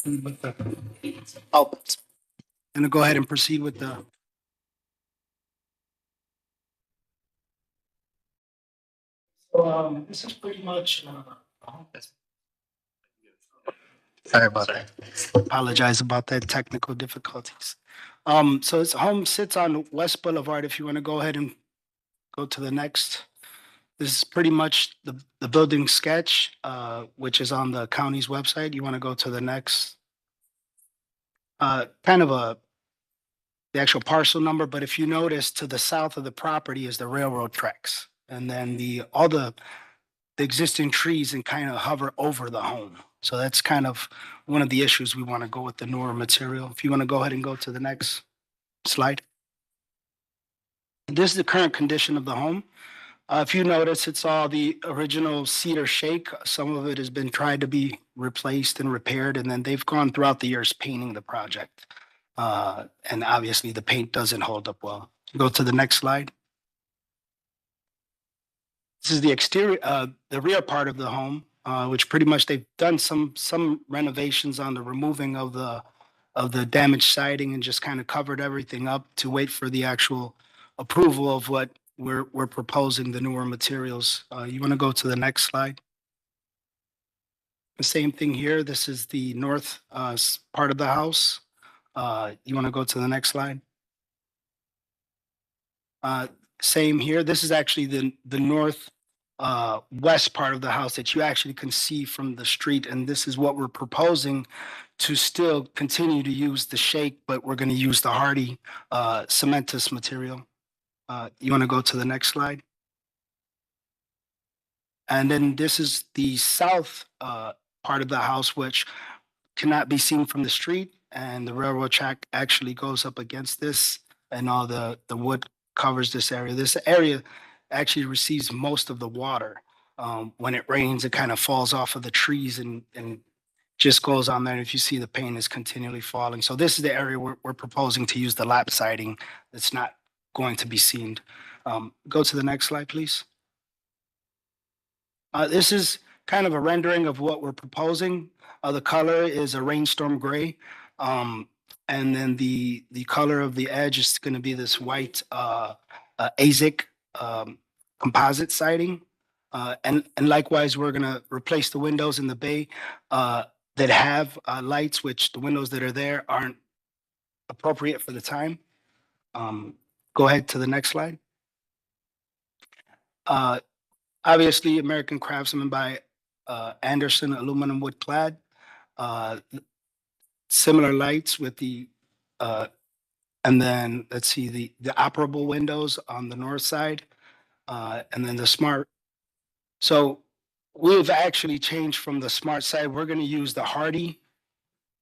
With the, oh, gonna go ahead and proceed with the. So, this is pretty much, sorry about that. Apologize about that technical difficulties. So this home sits on West Boulevard. If you want to go ahead and go to the next. This is pretty much the building sketch, which is on the county's website. You want to go to the next. Kind of the actual parcel number, but if you notice, to the south of the property is the railroad tracks. And then all the existing trees and kind of hover over the home. So that's kind of one of the issues. We want to go with the newer material. If you want to go ahead and go to the next slide. This is the current condition of the home. If you notice, it's all the original cedar shake. Some of it has been tried to be replaced and repaired, and then they've gone throughout the years painting the project. And obviously the paint doesn't hold up well. Go to the next slide. This is the exterior, the rear part of the home, which pretty much they've done some renovations on the removing of the damaged siding and just kind of covered everything up to wait for the actual approval of what we're proposing, the newer materials. You want to go to the next slide? The same thing here. This is the north part of the house. You want to go to the next slide? Same here. This is actually the north west part of the house that you actually can see from the street. And this is what we're proposing to still continue to use the shake, but we're going to use the hardy cementous material. You want to go to the next slide? And then this is the south part of the house, which cannot be seen from the street. And the railroad track actually goes up against this, and all the wood covers this area. This area actually receives most of the water. When it rains, it kind of falls off of the trees and just goes on there. And if you see, the paint is continually falling. So this is the area we're proposing to use the lap siding that's not going to be seen. Go to the next slide, please. This is kind of a rendering of what we're proposing. The color is a rainstorm gray. And then the color of the edge is going to be this white AZIC composite siding. And likewise, we're going to replace the windows in the bay that have lights, which the windows that are there aren't appropriate for the time. Go ahead to the next slide. Obviously, American Craftsman by Anderson aluminum wood clad. Similar lights with the, and then let's see, the operable windows on the north side, and then the smart. So we've actually changed from the smart side. We're going to use the hardy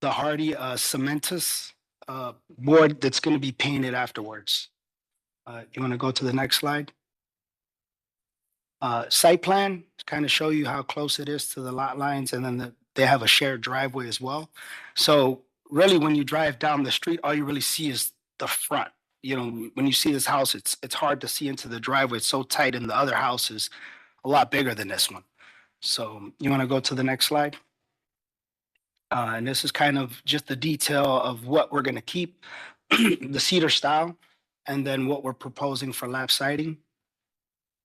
cementous board that's going to be painted afterwards. You want to go to the next slide? Site plan to kind of show you how close it is to the lot lines, and then they have a shared driveway as well. So really, when you drive down the street, all you really see is the front. You know, when you see this house, it's hard to see into the driveway. It's so tight, and the other house is a lot bigger than this one. So you want to go to the next slide? And this is kind of just the detail of what we're going to keep, the cedar style, and then what we're proposing for lap siding.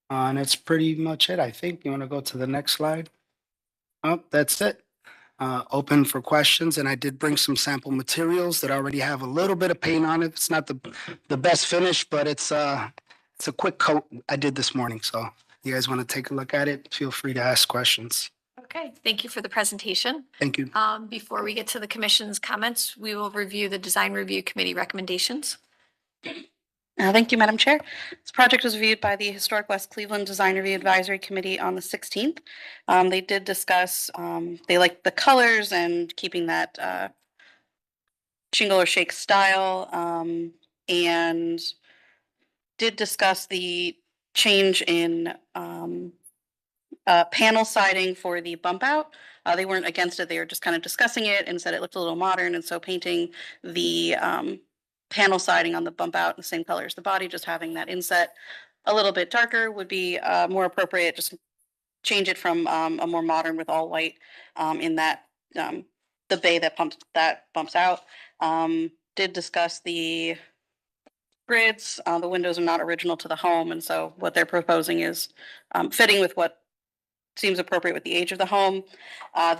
And that's pretty much it, I think. You want to go to the next slide? Oh, that's it. Open for questions, and I did bring some sample materials that already have a little bit of paint on it. It's not the best finish, but it's a quick coat I did this morning. So you guys want to take a look at it, feel free to ask questions. Okay, thank you for the presentation. Thank you. Before we get to the commission's comments, we will review the design review committee recommendations. Thank you, Madam Chair. This project was reviewed by the Historic West Cleveland Design Review Advisory Committee on the 16th. They did discuss, they liked the colors and keeping that shingle or shake style, and did discuss the change in panel siding for the bump out. They weren't against it. They were just kind of discussing it and said it looked a little modern. And so painting the panel siding on the bump out in the same color as the body, just having that inset a little bit darker would be more appropriate. Just change it from a more modern with all white in that the bay that bumps out. Did discuss the grids. The windows are not original to the home, and so what they're proposing is fitting with what seems appropriate with the age of the home.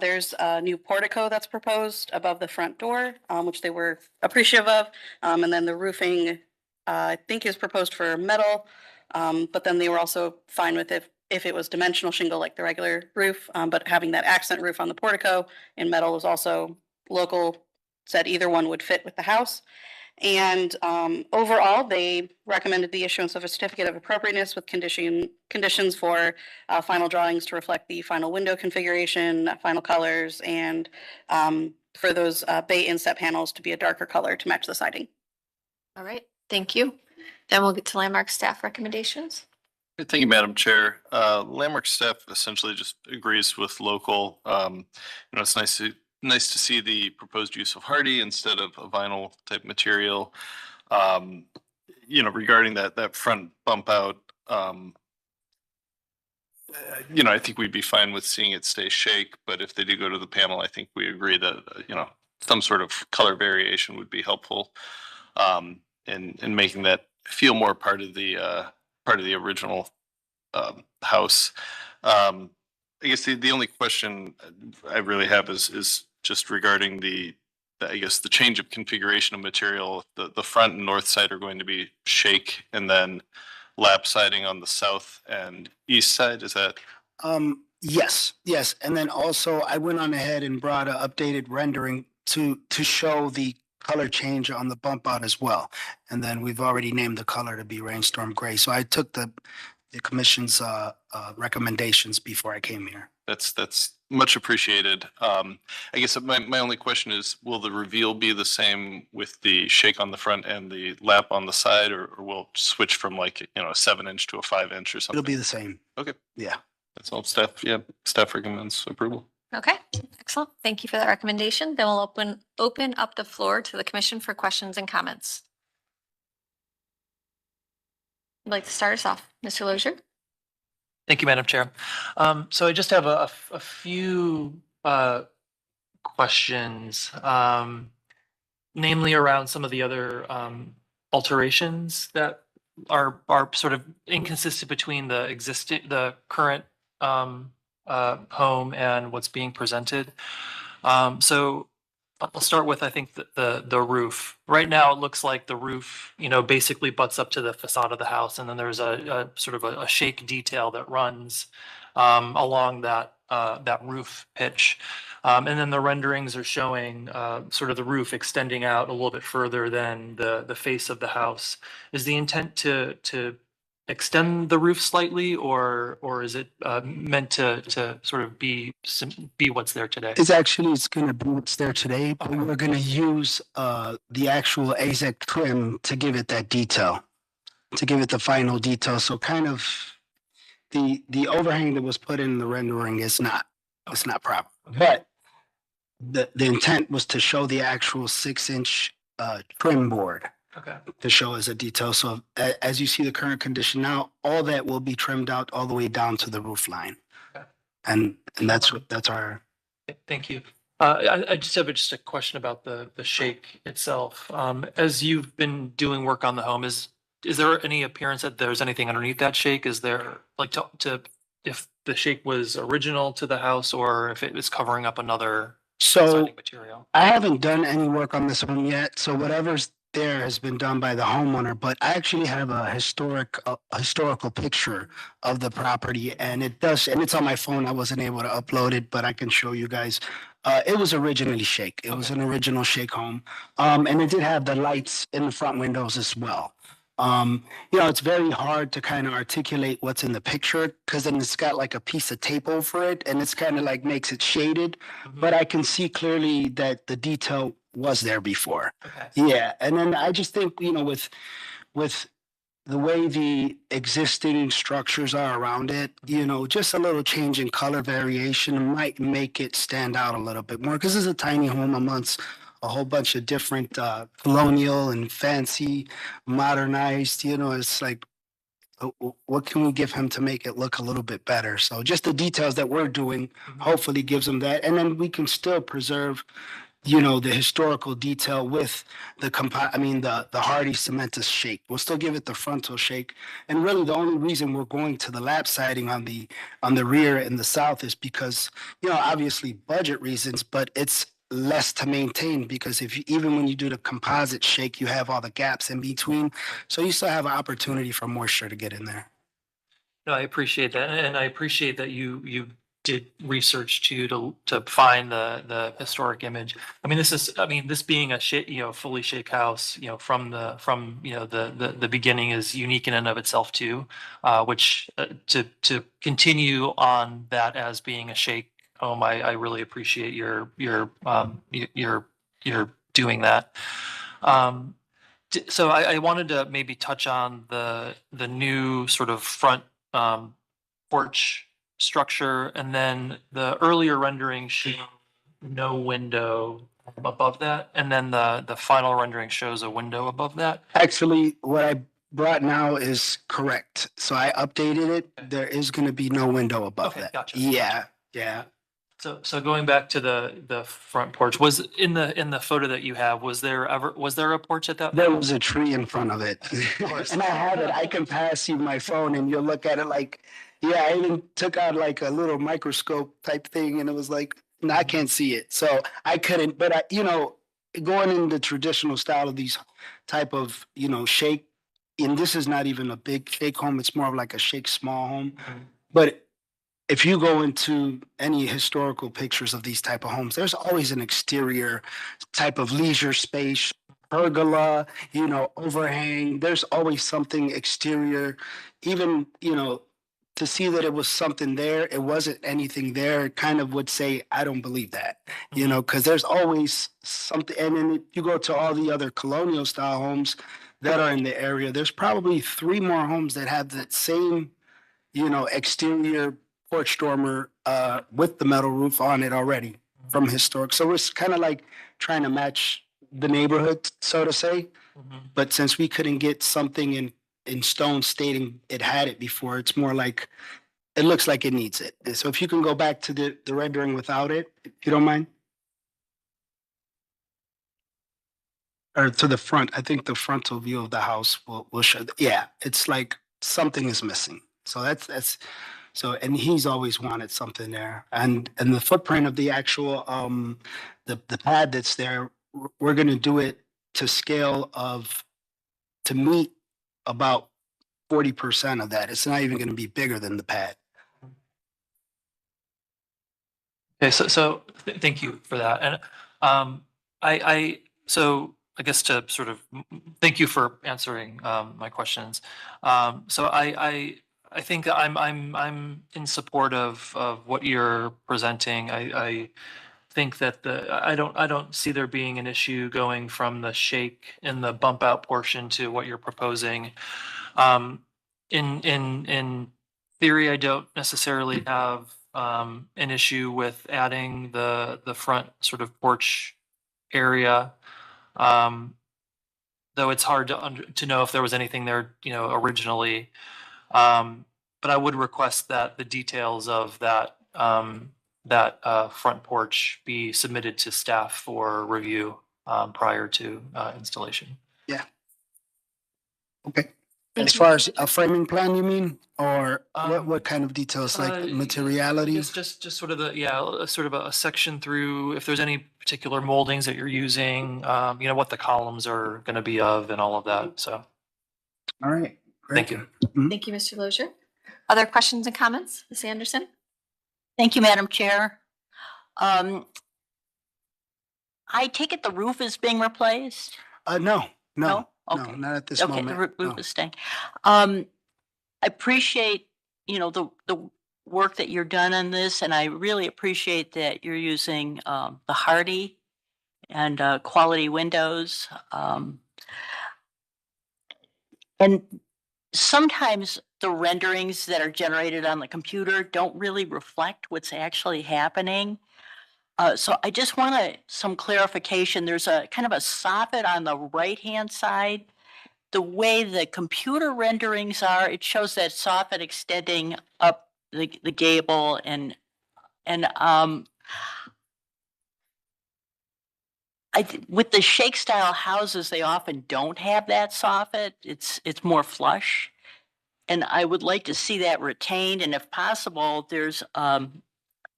There's a new portico that's proposed above the front door, which they were appreciative of. And then the roofing, I think, is proposed for metal, but then they were also fine with if it was dimensional shingle like the regular roof, but having that accent roof on the portico in metal was also local, said either one would fit with the house. And overall, they recommended the issuance of a certificate of appropriateness with conditions for final drawings to reflect the final window configuration, final colors, and for those bay inset panels to be a darker color to match the siding. All right, thank you. Then we'll get to Landmark staff recommendations. Thank you, Madam Chair. Landmark staff essentially just agrees with local. It's nice to see the proposed use of hardy instead of a vinyl type material. Regarding that front bump out, I think we'd be fine with seeing it stay shake, but if they do go to the panel, I think we agree that, some sort of color variation would be helpful. In making that feel more part of the original house. I guess the only question I really have is just regarding I guess the change of configuration of material. The front and north side are going to be shake, and then lap siding on the south and east side. Is that? Yes. And then also I went on ahead and brought an updated rendering to show the color change on the bump out as well. And then we've already named the color to be Rainstorm Gray. So I took the commission's recommendations before I came here. That's much appreciated. I guess my only question is, will the reveal be the same with the shake on the front and the lap on the side, or will it switch from a 7-inch to a 5-inch or something? It'll be the same. Okay. Yeah. That's all staff. Yeah, staff recommends approval. Okay, excellent. Thank you for that recommendation. Then we'll open up the floor to the commission for questions and comments. I'd like to start us off. Mr. Lozier? Thank you, Madam Chair. So I just have a few questions, namely around some of the other alterations that are sort of inconsistent between the current home and what's being presented. So I'll start with, I think, the roof. Right now, it looks like the roof, basically butts up to the facade of the house, and then there's a sort of a shake detail that runs along that roof pitch. And then the renderings are showing sort of the roof extending out a little bit further than the face of the house. Is the intent to extend the roof slightly, or is it meant to sort of be what's there today? It's going to be what's there today, but we're going to use the actual AZEK trim to give it that detail, to give it the final detail. So kind of the overhang that was put in the rendering is not proper. But the intent was to show the actual 6-inch trim board. Okay. To show as a detail. So as you see the current condition now, all that will be trimmed out all the way down to the roof line. Okay. And that's our. Thank you. I just have just a question about the shake itself. As you've been doing work on the home, is there any appearance that there's anything underneath that shake? Is there if the shake was original to the house, or if it was covering up another siding material? I haven't done any work on this home yet. So whatever's there has been done by the homeowner, but I actually have a historical picture of the property, and it's on my phone. I wasn't able to upload it, but I can show you guys. It was originally shake. It was an original shake home. And it did have the lights in the front windows as well. It's very hard to kind of articulate what's in the picture, because then it's got like a piece of tape over it, and it's kind of like makes it shaded, but I can see clearly that the detail was there before. Okay. Yeah. And then I just think, with the way the existing structures are around it, just a little change in color variation might make it stand out a little bit more, because it's a tiny home amongst a whole bunch of different colonial and fancy, modernized, it's like, what can we give him to make it look a little bit better? So just the details that we're doing hopefully gives him that. And then we can still preserve the historical detail with the hardy cementous shake. We'll still give it the frontal shake. And really the only reason we're going to the lap siding on the rear and the south is because, obviously budget reasons, but it's less to maintain, because even when you do the composite shake, you have all the gaps in between. So you still have an opportunity for moisture to get in there. No, I appreciate that. And I appreciate that you did research to find the historic image. This being a fully shake house, from the beginning is unique in and of itself too, which to continue on that as being a shake home, I really appreciate your doing that. So I wanted to maybe touch on the new sort of front porch structure, and then the earlier rendering showed no window above that, and then the final rendering shows a window above that. Actually, what I brought now is correct. So I updated it. There is gonna be no window above Okay, that. gotcha, Yeah, yeah. So going back to the front porch, was in the photo that you have, was there a porch at that? There was a tree in front of it. course. And I have it. I can pass you my phone and you'll look at it like, yeah, I even took out like a little microscope type thing and it was like, no, I can't see it. So I couldn't, but I, going in the traditional style of these type of, shake, and this is not even a big shake home, it's more of like a shake small home. But if you go into any historical pictures of these type of homes, there's always an exterior type of leisure space, pergola, overhang. There's always something exterior. Even, to see that it was something there, it wasn't anything there, it kind of would say, I don't believe that, because there's always something. And then if you go to all the other colonial style homes that are in the area, there's probably 3 more homes that have that same, exterior porch dormer with the metal roof on it already from historic. So it's kind of like trying to match the neighborhood, so to say. But since we couldn't get something in stone stating it had it before, it's more like it looks like it needs it. And so if you can go back to the rendering without it, if you don't mind. Or to the front, I think the frontal view of the house will show. Yeah, it's like something is missing. So that's so, and he's always wanted something there. And the footprint of the actual the pad that's there, we're gonna do it to scale to meet about 40% of that. It's not even gonna be bigger than the pad. Okay, so thank you for that. And I guess to sort of thank you for answering my questions. So I think I'm in support of what you're presenting. I think that I don't see there being an issue going from the shake in the bump out portion to what you're proposing. In theory, I don't necessarily have an issue with adding the front sort of porch area. Though it's hard to know if there was anything there, originally. But I would request that the details of that front porch be submitted to staff for review prior to installation. Yeah. Okay. Thank As you. far as a framing plan, you mean, or Um, what kind of details, like I materiality? guess just sort of sort of a section through if there's any particular moldings that you're using, what the columns are going to be of and all of that. So All right. thank Great. you. Thank you, Mr. Lozier. Other questions and comments? Ms. Anderson? Thank you, Madam Chair. I take it the roof is being replaced? No, No? Okay. not at this Okay, the moment. roof no. is staying. I appreciate, the work that you're done on this, and I really appreciate that you're using the Hardy and quality windows. And sometimes the renderings that are generated on the computer don't really reflect what's actually happening. So I just want some clarification. There's a kind of a soffit on the right-hand side. The way the computer renderings are, it shows that soffit extending up the gable and with the shake style houses, they often don't have that soffit. It's more flush. And I would like to see that retained. And if possible, there's a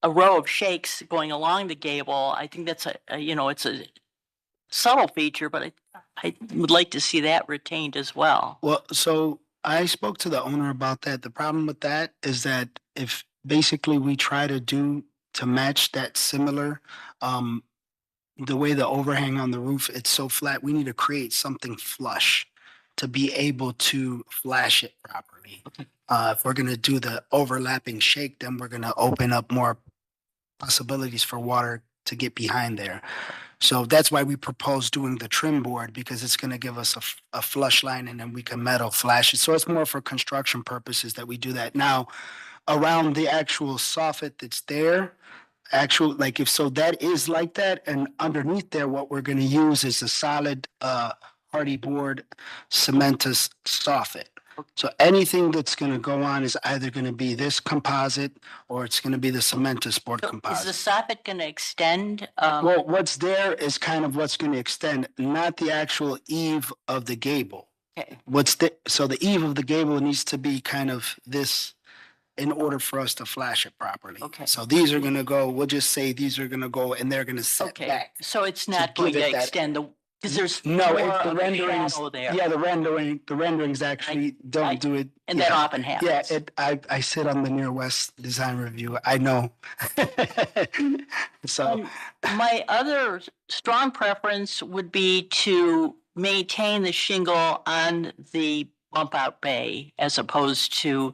row of shakes going along the gable. I think that's it's a subtle feature, but I would like to see that retained as well. Well, so I spoke to the owner about that. The problem with that is that if basically we try to match that similar, the way the overhang on the roof, it's so flat, we need to create something flush to be able to flash it properly. If we're gonna do the overlapping shake, then we're gonna open up more possibilities for water to get behind there. So that's why we propose doing the trim board, because it's gonna give us a flush line and then we can metal flash it. So it's more for construction purposes that we do that. Now, around the actual soffit that's there, actual, like if, so that is like that, and underneath there, what we're gonna use is a solid hardy board cementous soffit. So anything that's gonna go on is either gonna be this composite or it's gonna be the cementous board So is the composite. soffit gonna extend? Well, what's there is kind of what's gonna extend, not the actual eave of the gable. Okay. So the eave of the gable needs to be kind of this in order for us to flash it properly. Okay. So these are gonna go, we'll just say these are gonna go and they're gonna set Okay, back. so it's to not going give to it that- extend the, because there's No, more it's the of a renderings, shadow there. yeah, the renderings actually I- don't do it. And that yeah. often happens. Yeah, I sit on the Near West Design Review, I know. So, My other strong preference would be to maintain the shingle on the bump out bay as opposed to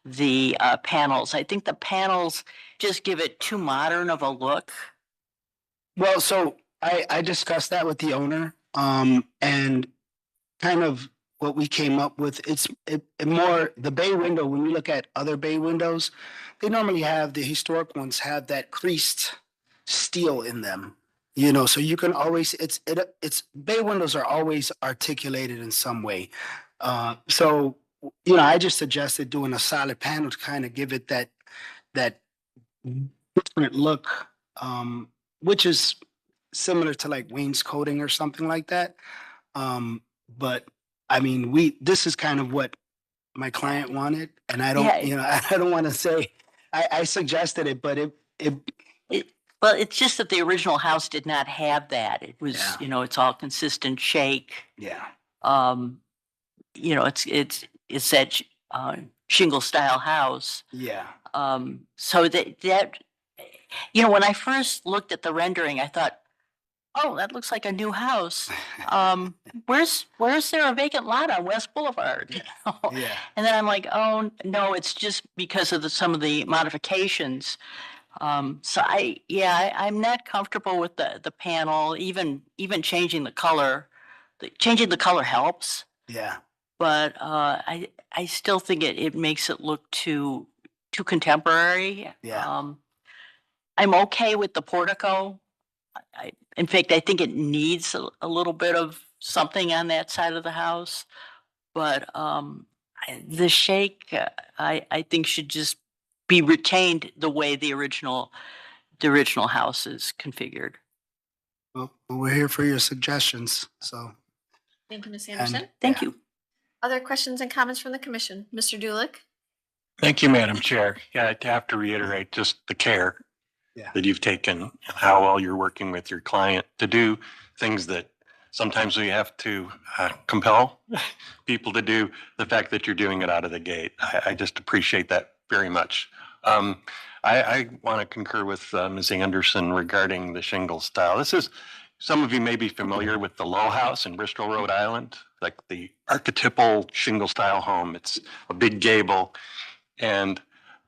the panels. I think the panels just give it too modern of a look. well, so I discussed that with the owner, and kind of what we came up with, it more, the bay window, when you look at other bay windows, they normally have, the historic ones have that creased steel in them. You know, so you can always, it's bay windows are always articulated in some way. So, you know, I just suggested doing a solid panel to kind of give it that different look, which is similar to like wainscoting or something like that. But I mean, this is kind of what my client wanted, and I don't, Yeah. you know, I don't want to say, I suggested it, but Well, it's just that the original house did not have that. It was, Yeah. you know, it's all consistent shake. yeah. You know, it's that shingle style house. Yeah. So that, you know, when I first looked at the rendering, I thought, oh, that looks like a new house. Where's there a vacant lot on West Boulevard? You know? Yeah. And then I'm like, oh, no, it's just because of some of the modifications. So I'm not comfortable with the panel, even changing the color. Changing the color helps, Yeah. but I still think it makes it look too contemporary. Yeah. I'm okay with the portico. In fact, I think it needs a little bit of something on that side of the house, but the shake, I think should just be retained the way the original house is configured. Well, we're here for your suggestions, so. Thank you, Ms. And- Anderson. Thank Yeah. you. Other questions and comments from the commission? Mr. Dulick? Thank you, Madam Chair. Yeah, I have to reiterate just the care Yeah. that you've taken and how well you're working with your client to do things that sometimes we have to compel people to do. The fact that you're doing it out of the gate, I just appreciate that very much. I want to concur with Ms. Anderson regarding the shingle style. Some of you may be familiar with the Low House in Bristol, Rhode Island, like the archetypal shingle style home. It's a big gable. And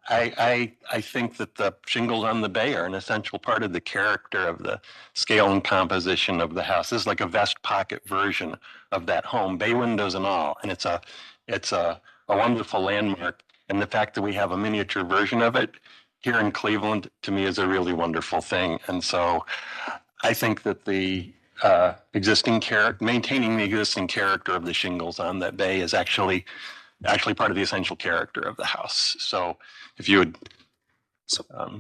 I think that the shingles on the bay are an essential part of the character of the scale and composition of the house. This is like a vest pocket version of that home, bay windows and all. And it's a wonderful landmark. And the fact that we have a miniature version of it here in Cleveland, to me, is a really wonderful thing. And so I think that the maintaining the existing character of the shingles on that bay is actually part of the essential character of the house. So if you would,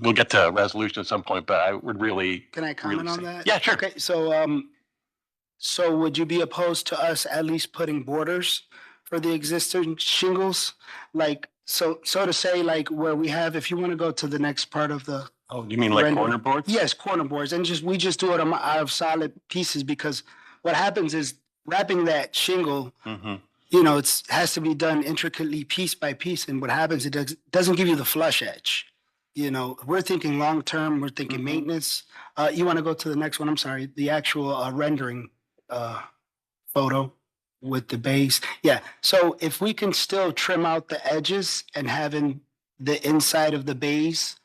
we'll get to a resolution at some point, but I would really. Can I comment on say- that? Yeah, sure. Okay, so would you be opposed to us at least putting borders for the existing shingles? Like, so to say, like where we have, if you want to go to the next part of the. Oh, you mean like Render- corner boards? Yes, corner boards, and we just do it out of solid pieces, because what happens is wrapping that shingle, Mm-hmm. you know, has to be done intricately piece by piece, and what happens, it doesn't give you the flush edge. You know, we're thinking long-term, we're thinking Mhm. maintenance. You want to go to the next one, I'm sorry, the actual rendering photo with the base. Yeah, so if we can still trim out the edges and having the inside of the base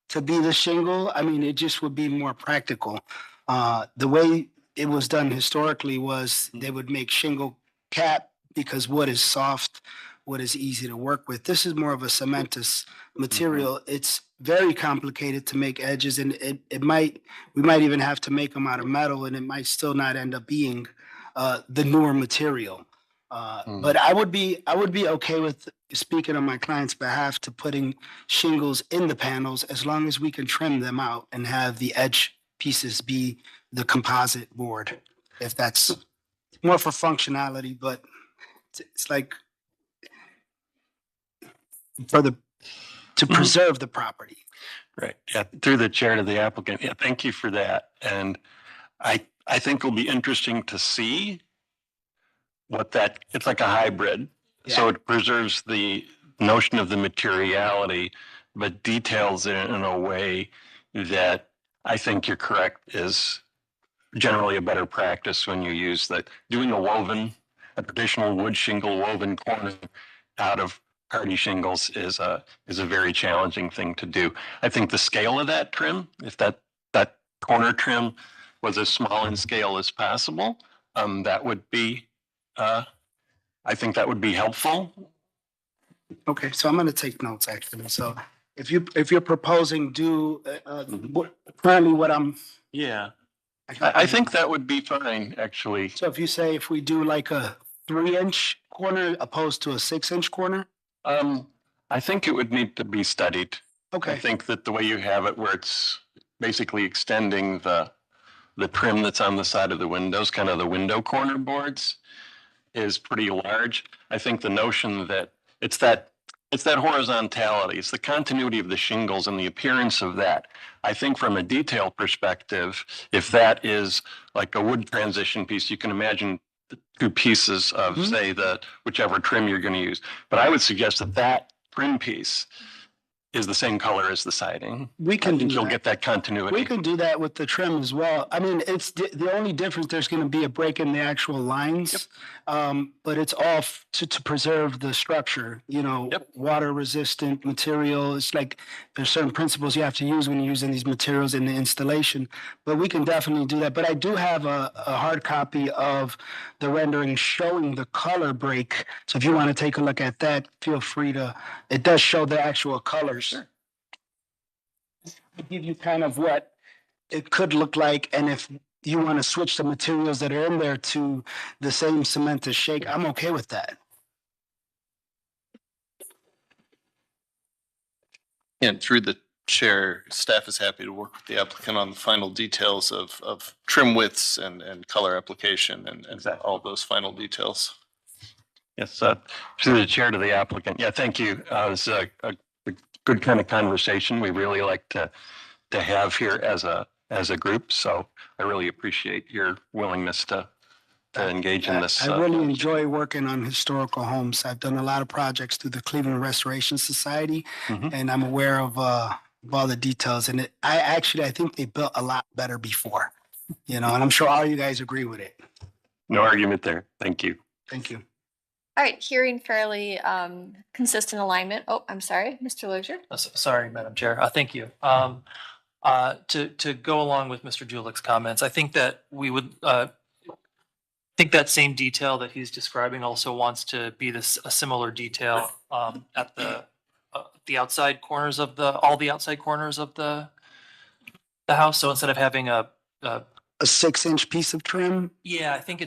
to be the shingle, I mean, it just would be more practical. The way it was done historically was they would make shingle cap because wood is soft, wood is easy to work with. This is more of a cementous material. It's very complicated to make edges, and we might even have to make them out of metal, and it might still not end up being the newer material. But I would be okay with, speaking on my client's behalf, to putting shingles in the panels as long as we can trim them out and have the edge pieces be the composite board, if that's more for functionality, but it's like to preserve the property. Right. Yeah. Through the chair to the applicant. Yeah. Thank you for that. And I think it'll be interesting to see it's like a hybrid. So it preserves the notion of the materiality, but details it in a way that I think you're correct is generally a better practice when you use that. Doing a traditional wood shingle woven corner out of hardy shingles is a very challenging thing to do. I think the scale of that trim, if that corner trim was as small in scale as possible, that would be, I think that would be helpful. Okay, so I'm gonna take notes actually. So if you're proposing currently what I'm. Yeah. I think that would be fine, actually. So if you say if we do like a 3-inch corner opposed to a 6-inch corner? I think it would need to be studied. I Okay, think that the way you have it where it's basically extending the trim that's on the side of the windows, kind of the window corner boards, is pretty large. I think the notion that it's that horizontality, it's the continuity of the shingles and the appearance of that. I think from a detail perspective, if that is like a wood transition piece, you can imagine the two pieces of, say, whichever trim you're going to use. But I would suggest that trim piece is the same color as the siding. we I can do think you'll that. get that continuity. We can do that with the trim as well. I mean, it's the only difference, there's gonna be a break in the actual lines. But it's all to preserve the structure, water resistant material. It's like, there's certain principles you have to use when you're using these materials in the installation. But we can definitely do that. But I do have a hard copy of the rendering showing the color break. So if you want to take a look at that, feel free to, it does show the actual colors. Sure. Give you kind of what it could look like, and if you want to switch the materials that are in there to the same cementous shake, I'm okay with that. And through the chair, staff is happy to work with the applicant on the final details of trim widths and color application and all those final details. Yes, through the chair to the applicant. Yeah, thank you. It was a good kind of conversation we really like to have here as a group. So I really appreciate your willingness to engage in this. I really enjoy working on historical homes. I've done a lot of projects through the Cleveland Restoration Society, and I'm aware of all the details. And I think they built a lot better before, and I'm sure all you guys agree with it. No argument there. Thank you. Thank you. All right, hearing fairly consistent alignment. Oh, I'm sorry, Mr. Lozier. Sorry, Madam Chair. Thank you. To go along with Mr. Julick's comments, I think that we would think that same detail that he's describing also wants to be a similar detail at the outside corners of all the outside corners of the house. So instead of having a 6-inch piece of trim. Yeah, I think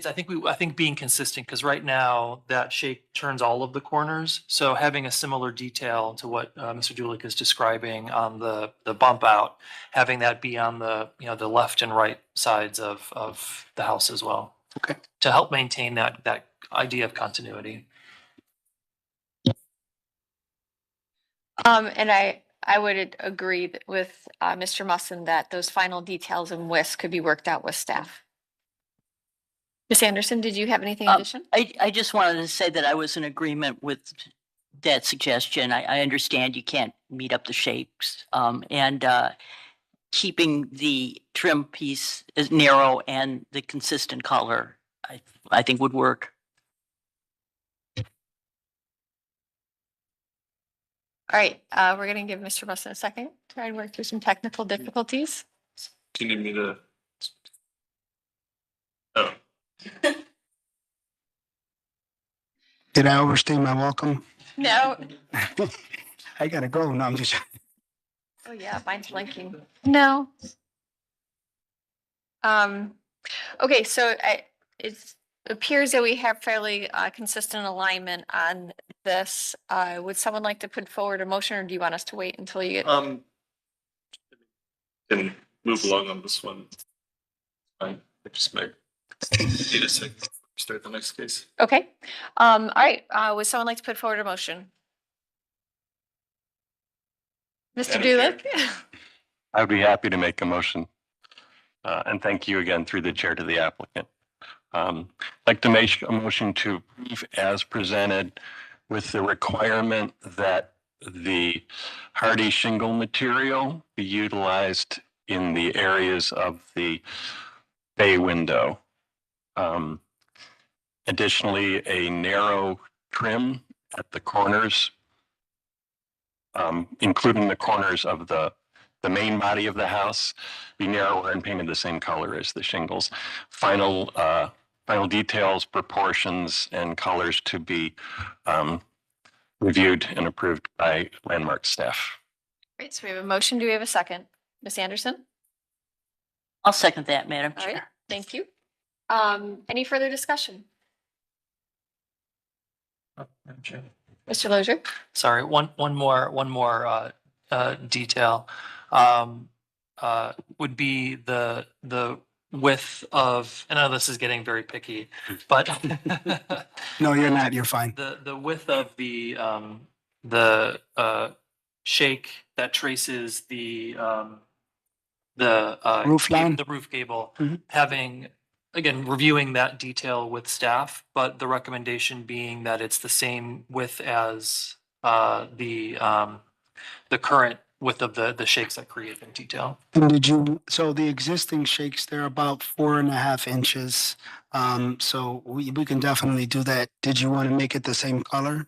being consistent, because right now that shape turns all of the corners. So having a similar detail to what Mr. Julick is describing on the bump out, having that be on the left and right sides of the house as well. Okay. To help maintain that idea of continuity. And I would agree with Mr. Musson that those final details and WIS could be worked out with staff. Ms. Anderson, did you have anything addition? I just wanted to say that I was in agreement with that suggestion. I understand you can't meet up the shapes, and keeping the trim piece as narrow and the consistent color, I think would work. All right, we're going to give Mr. Musson a second, try and work through some technical difficulties. Do you need me to Oh. Did I overstay my welcome? No. I gotta go. No, I'm just. Oh, yeah, mine's blinking. No. Okay, so it appears that we have fairly consistent alignment on this. Would someone like to put forward a motion, or do you want us to wait until you get? Can move along on this one. Fine, I just might need a second. Start the next case. Okay, all right, would someone like to put forward a motion? Mr. Madam Chair. Dulick? I would be happy to make a motion. And thank you again through the chair to the applicant. I'd like to make a motion to approve as presented with the requirement that the hardy shingle material be utilized in the areas of the bay window. Additionally, a narrow trim at the corners, including the corners of the main body of the house, be narrower and painted the same color as the shingles. Final details, proportions, and colors to be reviewed and approved by Landmark staff. Great, so we have a motion. Do we have a second? Ms. Anderson? I'll second that, Madam All right, Chair. thank you. Any further discussion? Mr. Lozier? Sorry, one more detail. Would be the width of, I know this is getting very picky, but No, you're not. You're fine. the width of the shake that traces the Roof line? the roof gable, Mhm. having, again, reviewing that detail with staff, but the recommendation being that it's the same width as the current width of the shakes that create the detail. And so the existing shakes, they're about 4.5 inches. So we can definitely do that. Did you want to make it the same color?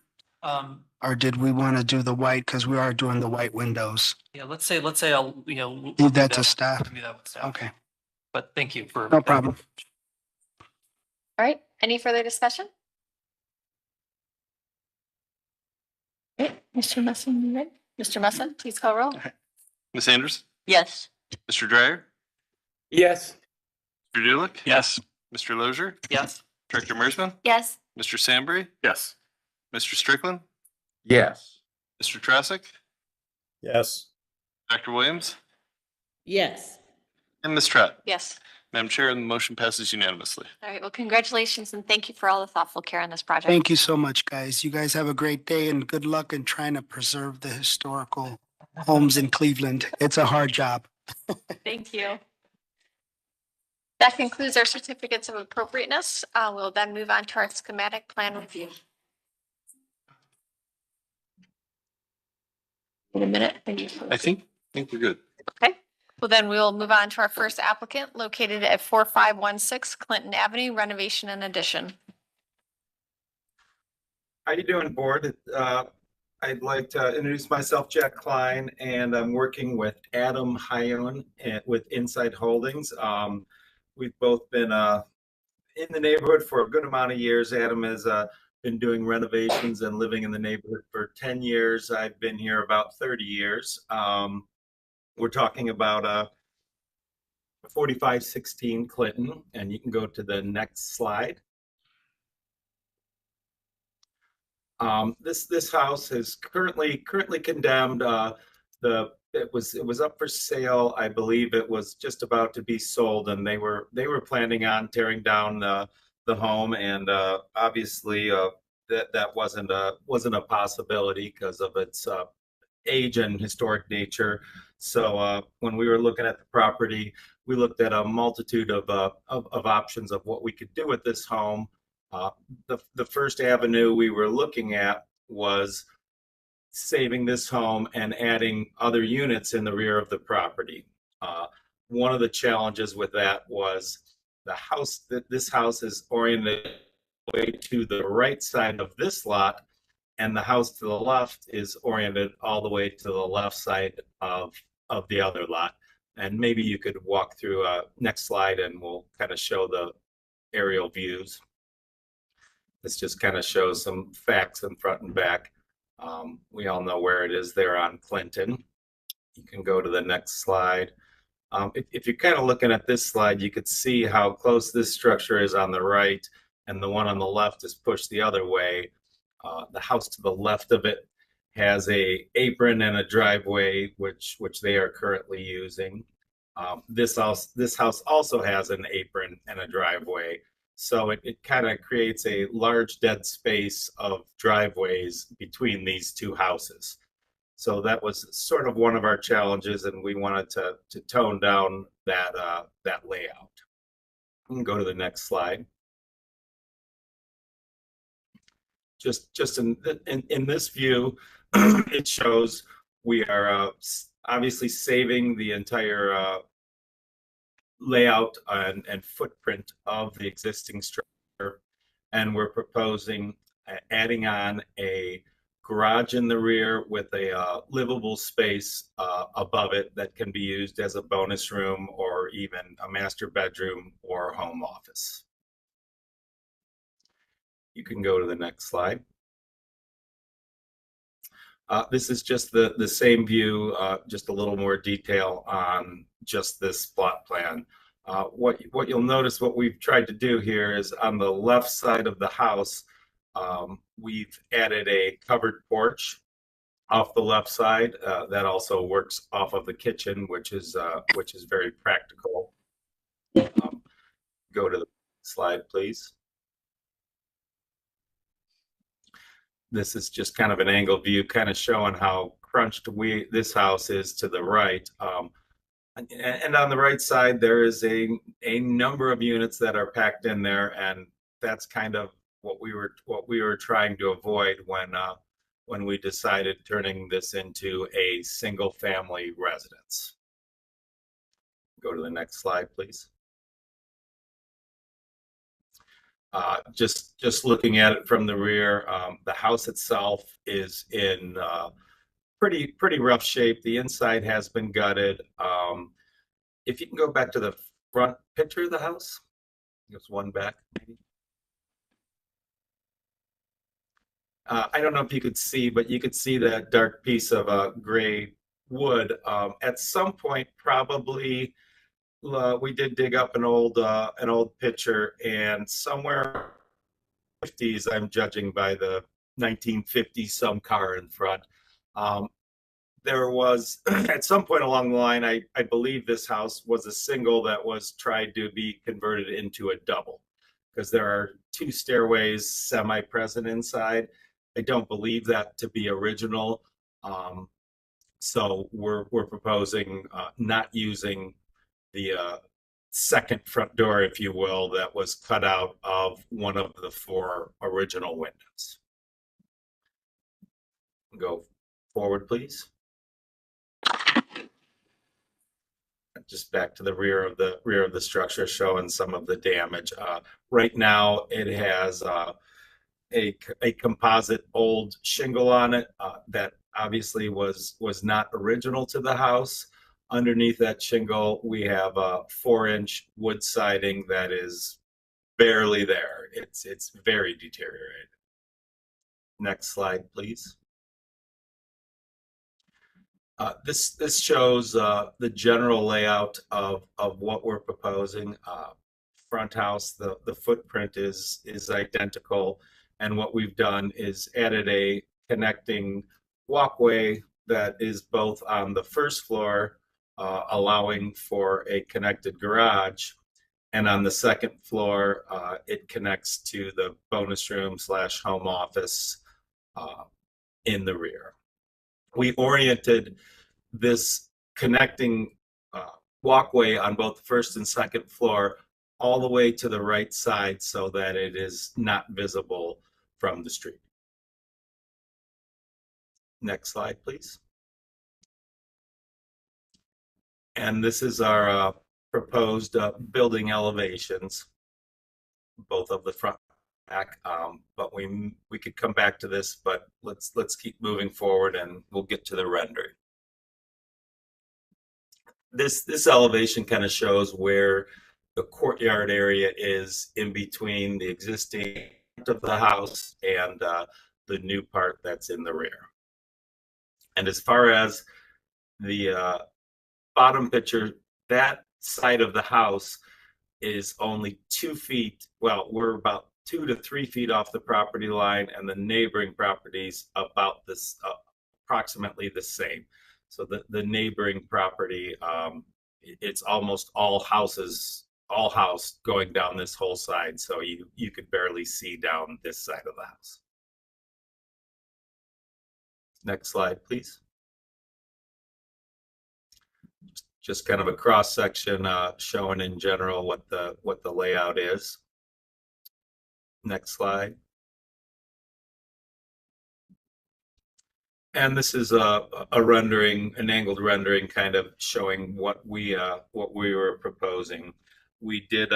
Or did we want to do the white? Because we are doing the white windows. Yeah, let's say I'll, Leave that to staff. Do that with staff. Okay, But thank you for. no problem. All right, any further discussion? Okay, Mr. Messon, you ready? Mr. Messon, please call roll. Ms. Anders? Yes. Mr. Dryer? Yes. Mr. Dulick? Yes. Mr. Lozier? Yes. Director Mersman? Yes. Mr. Sambry? Yes. Mr. Strickland? Yes. Mr. Trassick? Yes. Dr. Williams? Yes. And Ms. Trapp? Yes. Madam Chair, the motion passes unanimously. All right, well, congratulations and thank you for all the thoughtful care on this project. Thank you so much, guys. You guys have a great day and good luck in trying to preserve the historical homes in Cleveland. It's a hard job. Thank you. That concludes our certificates of appropriateness. We'll then move on to our schematic plan review. In a minute. I think we're good. Okay, well then we'll move on to our first applicant located at 4516 Clinton Avenue, renovation and addition. How you doing, board? I'd like to introduce myself, Jack Klein, and I'm working with Adam Hyon with Inside Holdings. We've both been in the neighborhood for a good amount of years. Adam has been doing renovations and living in the neighborhood for 10 years. I've been here about 30 years. We're talking about 4516 Clinton, and you can go to the next slide. This house is currently condemned. It was up for sale. I believe it was just about to be sold, and they were planning on tearing down the home, and obviously that wasn't a possibility because of its age and historic nature. So when we were looking at the property, we looked at a multitude of options of what we could do with this home. The first avenue we were looking at was saving this home and adding other units in the rear of the property. One of the challenges with that was this house is oriented way to the right side of this lot, and the house to the left is oriented all the way to the left side of the other lot. And maybe you could walk through next slide and we'll kind of show aerial views. This just kind of shows some facts in front and back. We all know where it is there on Clinton. You can go to the next slide. If you're kind of looking at this slide, you could see how close this structure is on the right, and the one on the left is pushed the other way. The house to the left of it has a apron and a driveway, which they are currently using. This house also has an apron and a driveway. So it kind of creates a large dead space of driveways between these two houses. So that was sort of one of our challenges, and we wanted to tone down that layout. We can go to the next slide. Just in this view, it shows we are obviously saving the entire layout and footprint of the existing structure, and we're proposing adding on a garage in the rear with a livable space above it that can be used as a bonus room or even a master bedroom or home office. You can go to the next slide. This is just the same view, just a little more detail on just this plot plan. What you'll notice, what we've tried to do here is on the left side of the house, we've added a covered porch off the left side. That also works off of the kitchen, which is very practical. Go to the slide, please. This is just kind of an angle view, kind of showing how crunched this house is to the right. And on the right side, there is a number of units that are packed in there, and that's kind of what we were trying to avoid when we decided turning this into a single family residence. Go to the next slide, please. Just looking at it from the rear, the house itself is in pretty rough shape. The inside has been gutted. If you can go back to the front picture of the house, there's one back. Maybe. I don't know if you could see, but you could see that dark piece of gray wood. At some point, probably. We did dig up an old picture, and somewhere 50s, I'm judging by the 1950s some car in front. There was at some point along the line, I believe this house was a single that was tried to be converted into a double, because there are two stairways semi-present inside. I don't believe that to be original. So we're proposing not using the second front door, if you will, that was cut out of one of the four original windows. Go forward, please. Just back to the rear of the structure, showing some of the damage. Right now, it has a composite old shingle on it that obviously was not original to the house. Underneath that shingle, we have a 4-inch wood siding that is barely there. It's very deteriorated. Next slide, please. This shows the general layout of what we're proposing. Front house, the footprint is identical, and what we've done is added a connecting walkway that is both on the first floor, allowing for a connected garage, and on the second floor, it connects to the bonus room / home office in the rear. We oriented this connecting walkway on both the first and second floor all the way to the right side so that it is not visible from the street. Next slide, please. And this is our proposed building elevations, both of the front and back. But we could come back to this, but let's keep moving forward and we'll get to the rendering. This elevation kind of shows where the courtyard area is in between the existing of the house and the new part that's in the rear. And as far as the bottom picture, that side of the house is only 2 feet. Well, we're about 2 to 3 feet off the property line, and the neighboring properties about this approximately the same. So the neighboring property, it's almost all houses, all house going down this whole side. So you could barely see down this side of the house. Next slide, please. Just kind of a cross section showing in general what the layout is. Next slide. And this is a rendering, an angled rendering, kind of showing what we were proposing. We did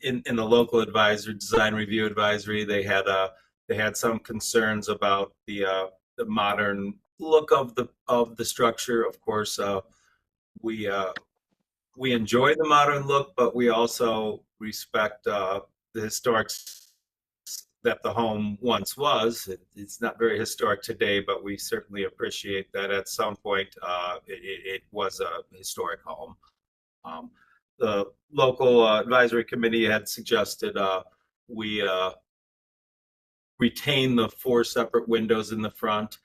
in the local advisory, design review advisory, they had some concerns about the modern look of the structure. Of course, we enjoy the modern look, but we also respect the historic that the home once was. It's not very historic today, but we certainly appreciate that at some point it was a historic home. The local advisory committee had suggested we retain the 4 separate windows in the front,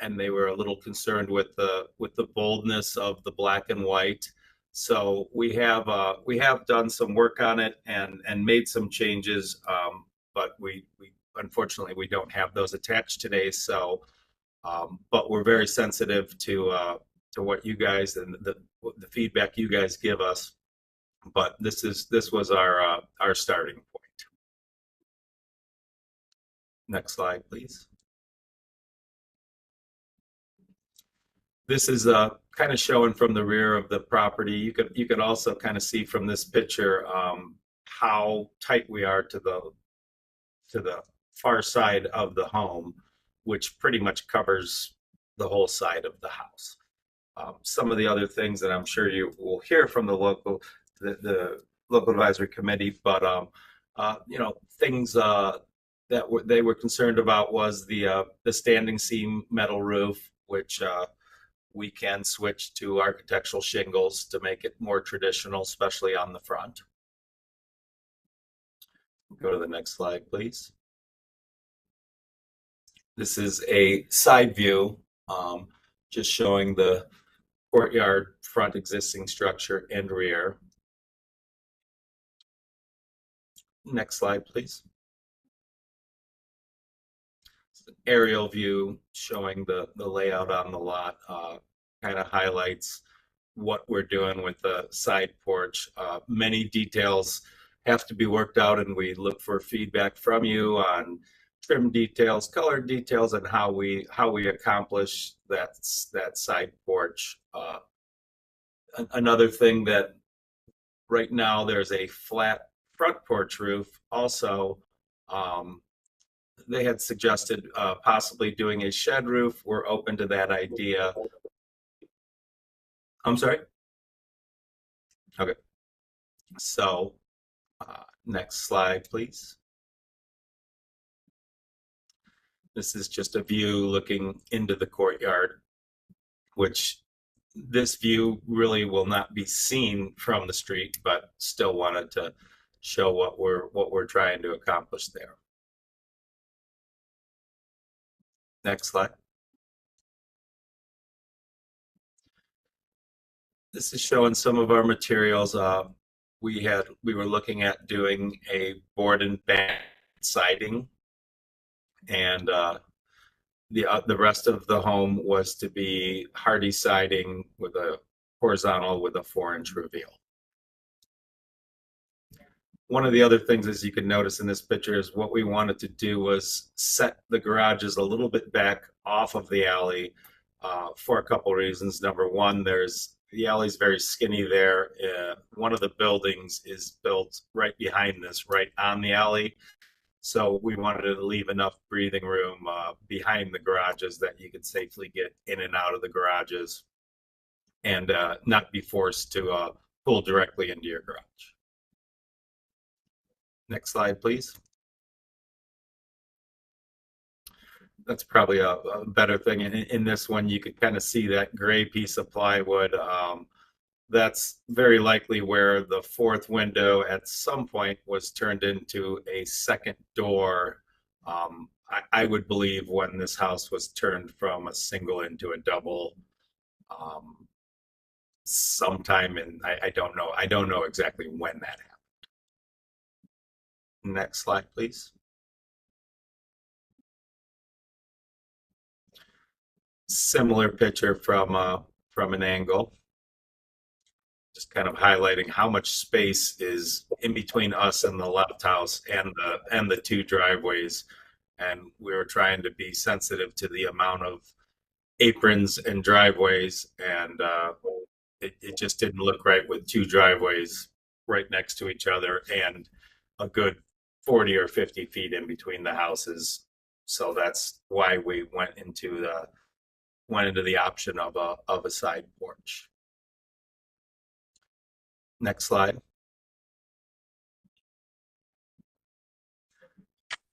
and they were a little concerned with the boldness of the black and white. So we have done some work on it and made some changes, but we unfortunately we don't have those attached today. So, but we're very sensitive to what you guys and the feedback you guys give us. But this was our starting point. Next slide, please. This is kind of showing from the rear of the property. You could also kind of see from this picture how tight we are to the far side of the home, which pretty much covers the whole side of the house. Some of the other things that I'm sure you will hear from the local advisory committee, but you know, things that they were concerned about was the standing seam metal roof, which we can switch to architectural shingles to make it more traditional, especially on the front. Go to the next slide, please. This is a side view, just showing the courtyard, front existing structure, and rear. Next slide, please. Aerial view showing the layout on the lot, kind of highlights what we're doing with the side porch. Many details have to be worked out, and we look for feedback from you on trim details, color details, and how we accomplish that side porch. Another thing that right now there's a flat front porch roof. Also, they had suggested possibly doing a shed roof. We're open to that idea. I'm sorry? Okay. So next slide, please. This is just a view looking into the courtyard, which this view really will not be seen from the street, but still wanted to show what we're trying to accomplish there. Next slide. This is showing some of our materials. We were looking at doing a board and band siding, and the rest of the home was to be hardy siding with a horizontal with a 4-inch reveal. One of the other things, as you can notice in this picture, is what we wanted to do was set the garages a little bit back off of the alley for a couple of reasons. Number one, the alley's very skinny there. One of the buildings is built right behind this, right on the alley. So we wanted to leave enough breathing room behind the garages that you could safely get in and out of the garages and not be forced to pull directly into your garage. Next slide, please. That's probably a better thing. In this one, you could kind of see that gray piece of plywood. That's very likely where the fourth window at some point was turned into a second door. I would believe when this house was turned from a single into a double, sometime in, I don't know. I don't know exactly when that happened. Next slide, please. Similar picture from an angle. Just kind of highlighting how much space is in between us and the left house and the two driveways. And we were trying to be sensitive to the amount of aprons and driveways, and it just didn't look right with two driveways right next to each other and a good 40 or 50 feet in between the houses. So that's why we went into the option of a side porch. Next slide.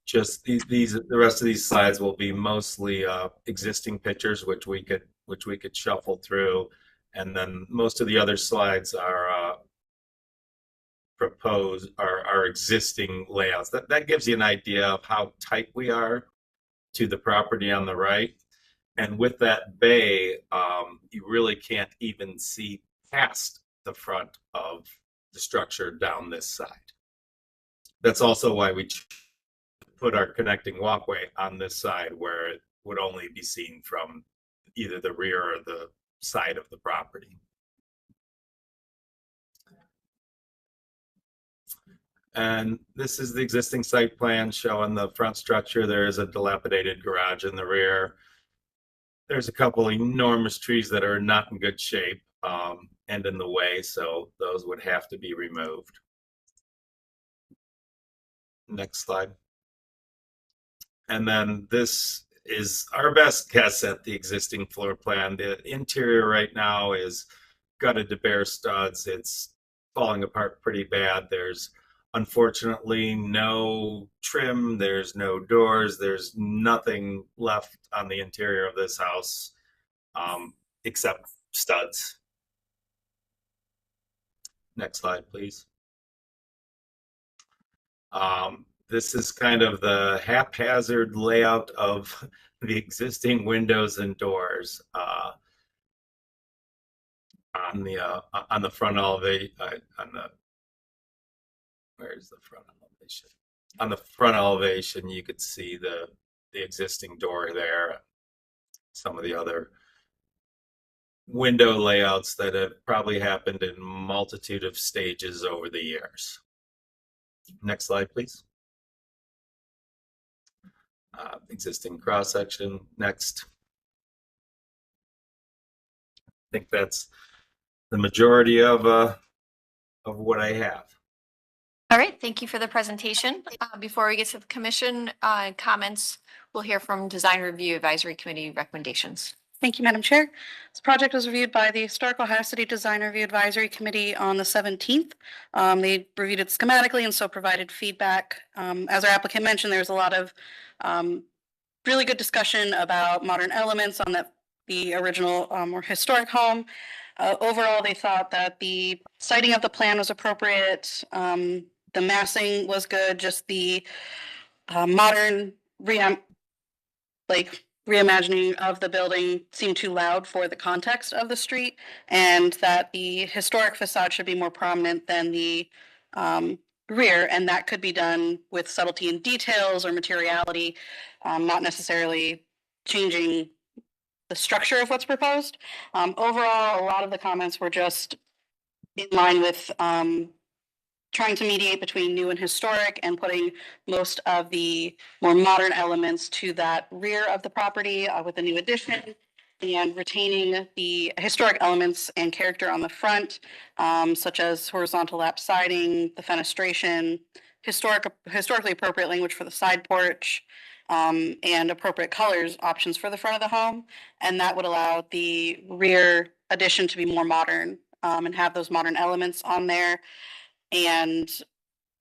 Just the rest of these slides will be mostly existing pictures, which we could shuffle through, and then most of the other slides are our existing layouts. That gives you an idea of how tight we are to the property on the right. And with that bay, you really can't even see past the front of the structure down this side. That's also why we put our connecting walkway on this side, where it would only be seen from either the rear or the side of the property. And this is the existing site plan showing the front structure. There is a dilapidated garage in the rear. There's a couple enormous trees that are not in good shape and in the way, so those would have to be removed. Next slide. And then this is our best guess at the existing floor plan. The interior right now is gutted to bare studs. It's falling apart pretty bad. There's unfortunately no trim, there's no doors, there's nothing left on the interior of this house except studs. Next slide, please. This is kind of the haphazard layout of the existing windows and doors on the front elevation. Where's the front elevation? On the front elevation, you could see the existing door there. Some of the other window layouts that have probably happened in multitude of stages over the years. Next slide, please. Existing cross section. Next. I think that's the majority of what I have. All right, thank you for the presentation. Before we get to the commission comments, we'll hear from Design Review Advisory Committee recommendations. Thank you, Madam Chair. This project was reviewed by the Historical Ohio City Design Review Advisory Committee on the 17th. They reviewed it schematically and so provided feedback. As our applicant mentioned, there's a lot of really good discussion about modern elements on the original or historic home. Overall, they thought that the siting of the plan was appropriate. The massing was good. Just the modern reimagining of the building seemed too loud for the context of the street, and that the historic facade should be more prominent than the rear, and that could be done with subtlety in details or materiality, not necessarily changing the structure of what's proposed. Overall, a lot of the comments were just in line with trying to mediate between new and historic and putting most of the more modern elements to that rear of the property with a new addition, and retaining the historic elements and character on the front, such as horizontal lap siding, the fenestration, historically appropriate language for the side porch, and appropriate colors options for the front of the home. And that would allow the rear addition to be more modern and have those modern elements on there. And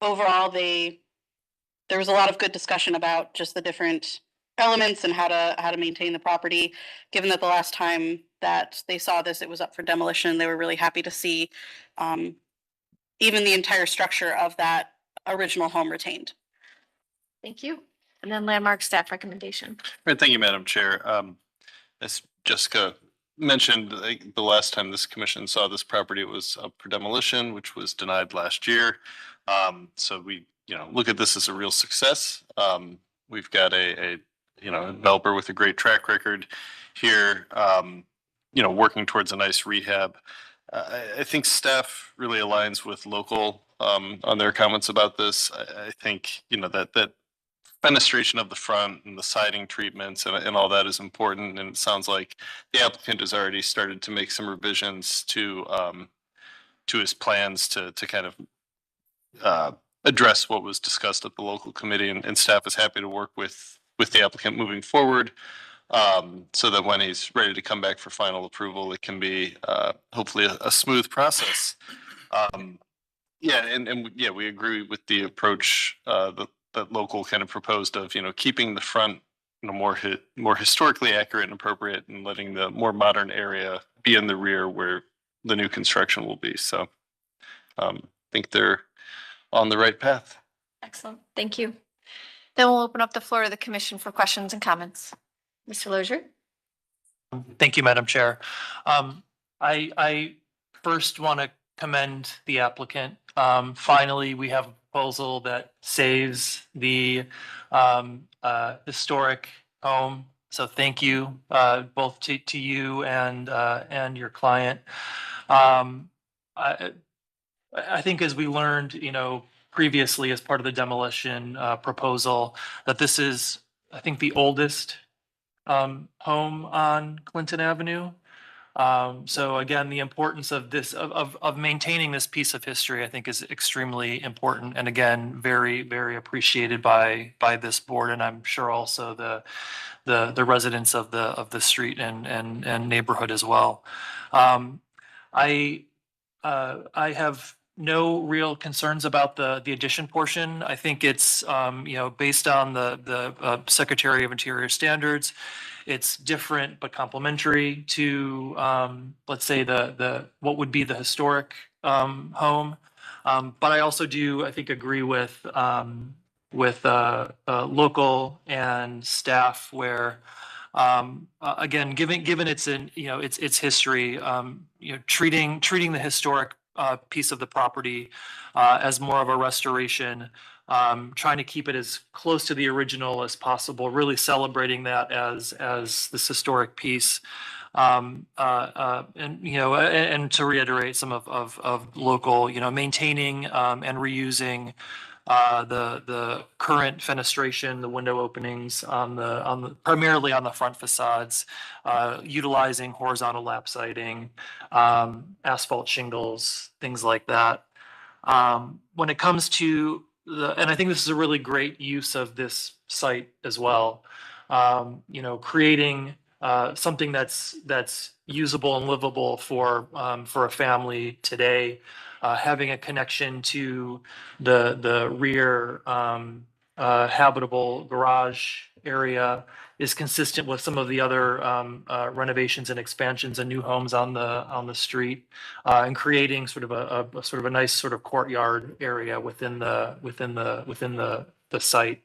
overall, there was a lot of good discussion about just the different elements and how to maintain the property. Given that the last time that they saw this, it was up for demolition, they were really happy to see even the entire structure of that original home retained. Thank you. And then landmark staff recommendation. Right, thank you, Madam Chair. As Jessica mentioned, the last time this commission saw this property, it was up for demolition, which was denied last year. So we, look at this as a real success. We've got a developer with a great track record here, working towards a nice rehab. I think staff really aligns with local on their comments about this. I think, that fenestration of the front and the siding treatments and all that is important. And it sounds like the applicant has already started to make some revisions to his plans to kind of address what was discussed at the local committee, and staff is happy to work with the applicant moving forward. So that when he's ready to come back for final approval, it can be hopefully a smooth process. We agree with the approach that local kind of proposed of, keeping the front more historically accurate and appropriate, and letting the more modern area be in the rear where the new construction will be. So I think they're on the right path. Excellent. Thank you. Then we'll open up the floor to the commission for questions and comments. Mr. Lozier? Thank you, Madam Chair. I first want to commend the applicant. Finally, we have a proposal that saves the historic home. So thank you both to you and your client. I think as we learned, previously as part of the demolition proposal, that this is, I think, the oldest home on Clinton Avenue. So again, the importance of this, of maintaining this piece of history, I think is extremely important. And again, very, very appreciated by this board. And I'm sure also the residents of the street and neighborhood as well. I have no real concerns about the addition portion. I think it's, based on the Secretary of Interior standards. It's different but complementary to, let's say, what would be the historic home. But I also do, I think, agree with local and staff where, again, given its history, treating the historic piece of the property as more of a restoration, trying to keep it as close to the original as possible, really celebrating that as this historic piece. And to reiterate some of local, maintaining and reusing the current fenestration, the window openings primarily on the front facades, utilizing horizontal lap siding, asphalt shingles, things like that. When it comes to and I think this is a really great use of this site as well, creating something that's usable and livable for a family today, having a connection to the rear habitable garage area is consistent with some of the other renovations and expansions and new homes on the street, and creating sort of a nice sort of courtyard area within the site.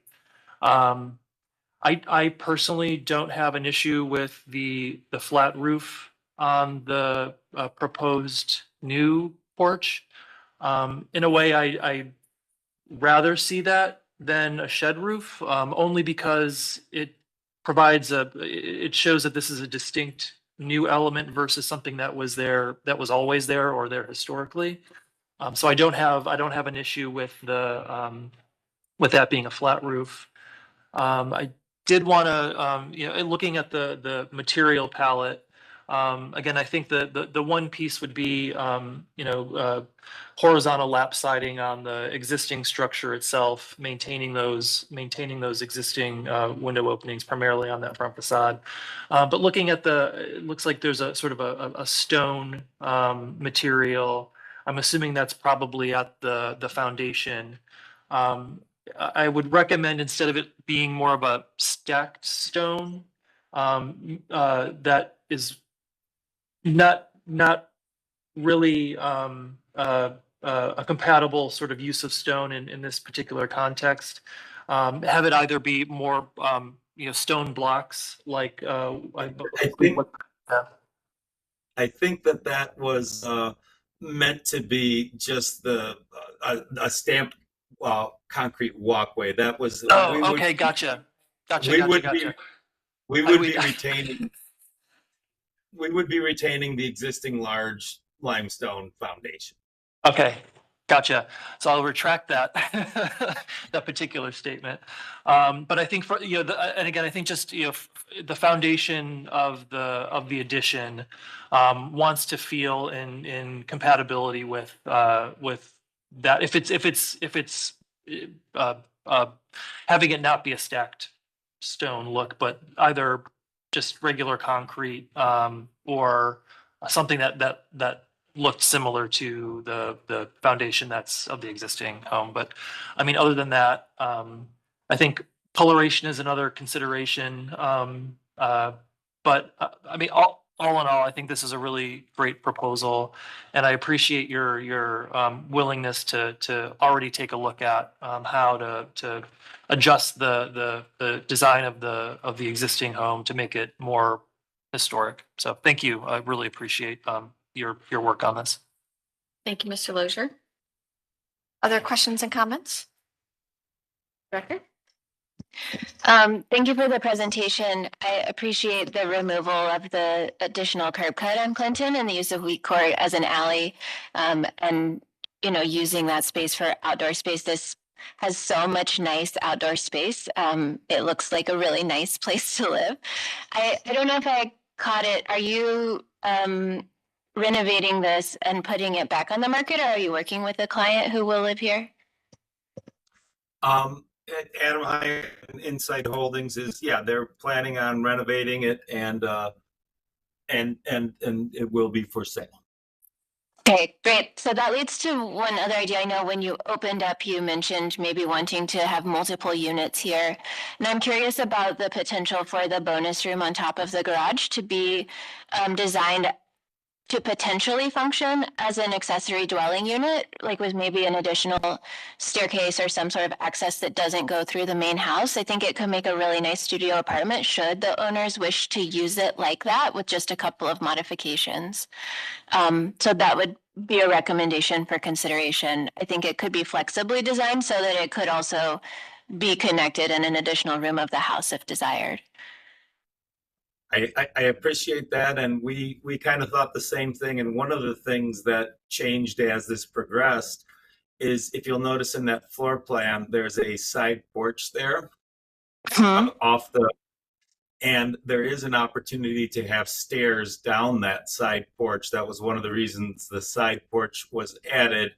I personally don't have an issue with the flat roof on the proposed new porch. In a way, I rather see that than a shed roof, only because it shows that this is a distinct new element versus something that was always there or there historically. So I don't have an issue with that being a flat roof. I did want to, looking at the material palette, Again, I think the one piece would be, horizontal lap siding on the existing structure itself, maintaining those existing window openings primarily on that front facade. But looking at it looks like there's a sort of a stone material. I'm assuming that's probably at the foundation. I would recommend, instead of it being more of a stacked stone, that is not really a compatible sort of use of stone in this particular context. Have it either be more stone blocks like I think that was meant to be just a stamped concrete walkway. That was. Okay, gotcha. We would be retaining the existing large limestone foundation. Okay, gotcha. So I'll retract that that particular statement. But I think and again, I think just the foundation of the addition wants to feel in compatibility with that. If it's having it not be a stacked stone look, but either just regular concrete or something that looked similar to the foundation that's of the existing home. But I mean, other than that, I think coloration is another consideration. But I mean, all in all, I think this is a really great proposal, and I appreciate your willingness to already take a look at how to adjust the design of the existing home to make it more historic. So thank you. I really appreciate your work on this. Thank you, Mr. Lozier. Other questions and comments? Director? Thank you for the presentation. I appreciate the removal of the additional curb cut on Clinton and the use of Wheat Court as an alley, and using that space for outdoor space. This has so much nice outdoor space. It looks like a really nice place to live. I don't know if I caught it. Are you renovating this and putting it back on the market, or are you working with a client who will live here? Adam Hyatt Insight Holdings they're planning on renovating it and it will be for sale. Okay, great. So that leads to one other idea. I know when you opened up, you mentioned maybe wanting to have multiple units here. And I'm curious about the potential for the bonus room on top of the garage to be designed to potentially function as an accessory dwelling unit, like with maybe an additional staircase or some sort of access that doesn't go through the main house. I think it could make a really nice studio apartment should the owners wish to use it like that with just a couple of modifications. So that would be a recommendation for consideration. I think it could be flexibly designed so that it could also be connected in an additional room of the house if desired. I appreciate that, and we kind of thought the same thing. And one of the things that changed as this progressed is, if you'll notice in that floor plan, there's a side porch there and there is an opportunity to have stairs down that side porch. That was one of the reasons the side porch was added,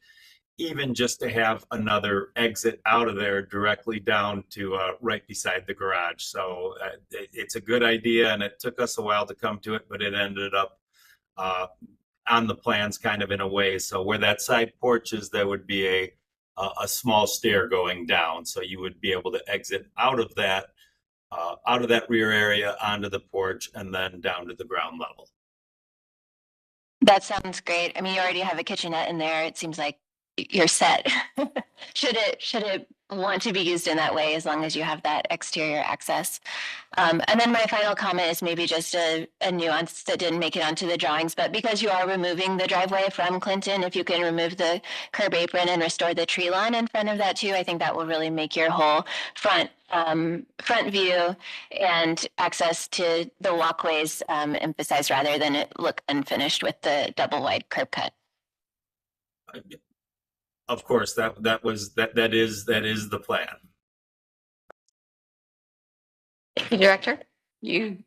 even just to have another exit out of there directly down to right beside the garage. So it's a good idea, and it took us a while to come to it, but it ended up on the plans kind of in a way. So where that side porch is, there would be a small stair going down. So you would be able to exit out of that rear area onto the porch and then down to the ground level. That sounds great. I mean, you already have a kitchenette in there. It seems like you're set. Should it want to be used in that way, as long as you have that exterior access. And then my final comment is maybe just a nuance that didn't make it onto the drawings, but because you are removing the driveway from Clinton, if you can remove the curb apron and restore the tree lawn in front of that too, I think that will really make your whole front view and access to the walkways emphasized, rather than it look unfinished with the double wide curb cut. Of course, that is the plan. Thank you, Director. You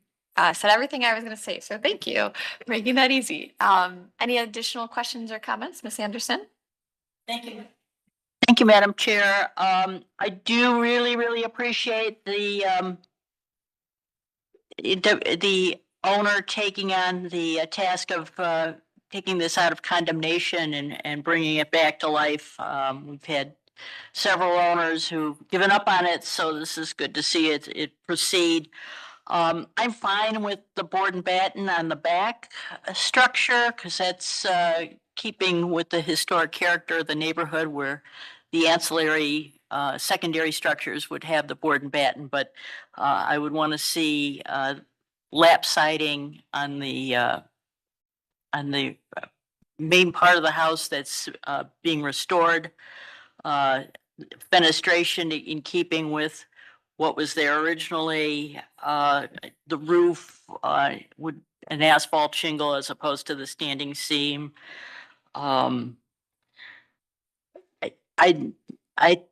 said everything I was going to say. So thank you for making that easy. Any additional questions or comments, Ms. Anderson? Thank you. Thank you, Madam Chair. I do really appreciate the owner taking on the task of taking this out of condemnation and bringing it back to life. We've had several owners who've given up on it, so this is good to see it proceed. I'm fine with the board and batten on the back structure because that's keeping with the historic character of the neighborhood where the ancillary secondary structures would have the board and batten, but I would want to see lap siding on the main part of the house that's being restored. Fenestration in keeping with what was there originally. The roof would an asphalt shingle as opposed to the standing seam. I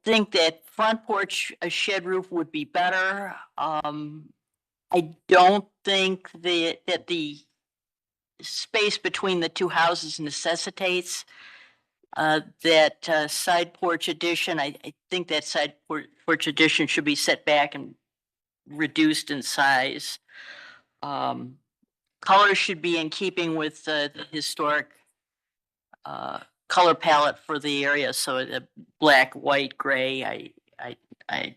think that front porch, a shed roof would be better. I don't think that the space between the two houses necessitates that side porch addition. I think that side porch addition should be set back and reduced in size. Colors should be in keeping with the historic color palette for the area. So the black, white, gray. I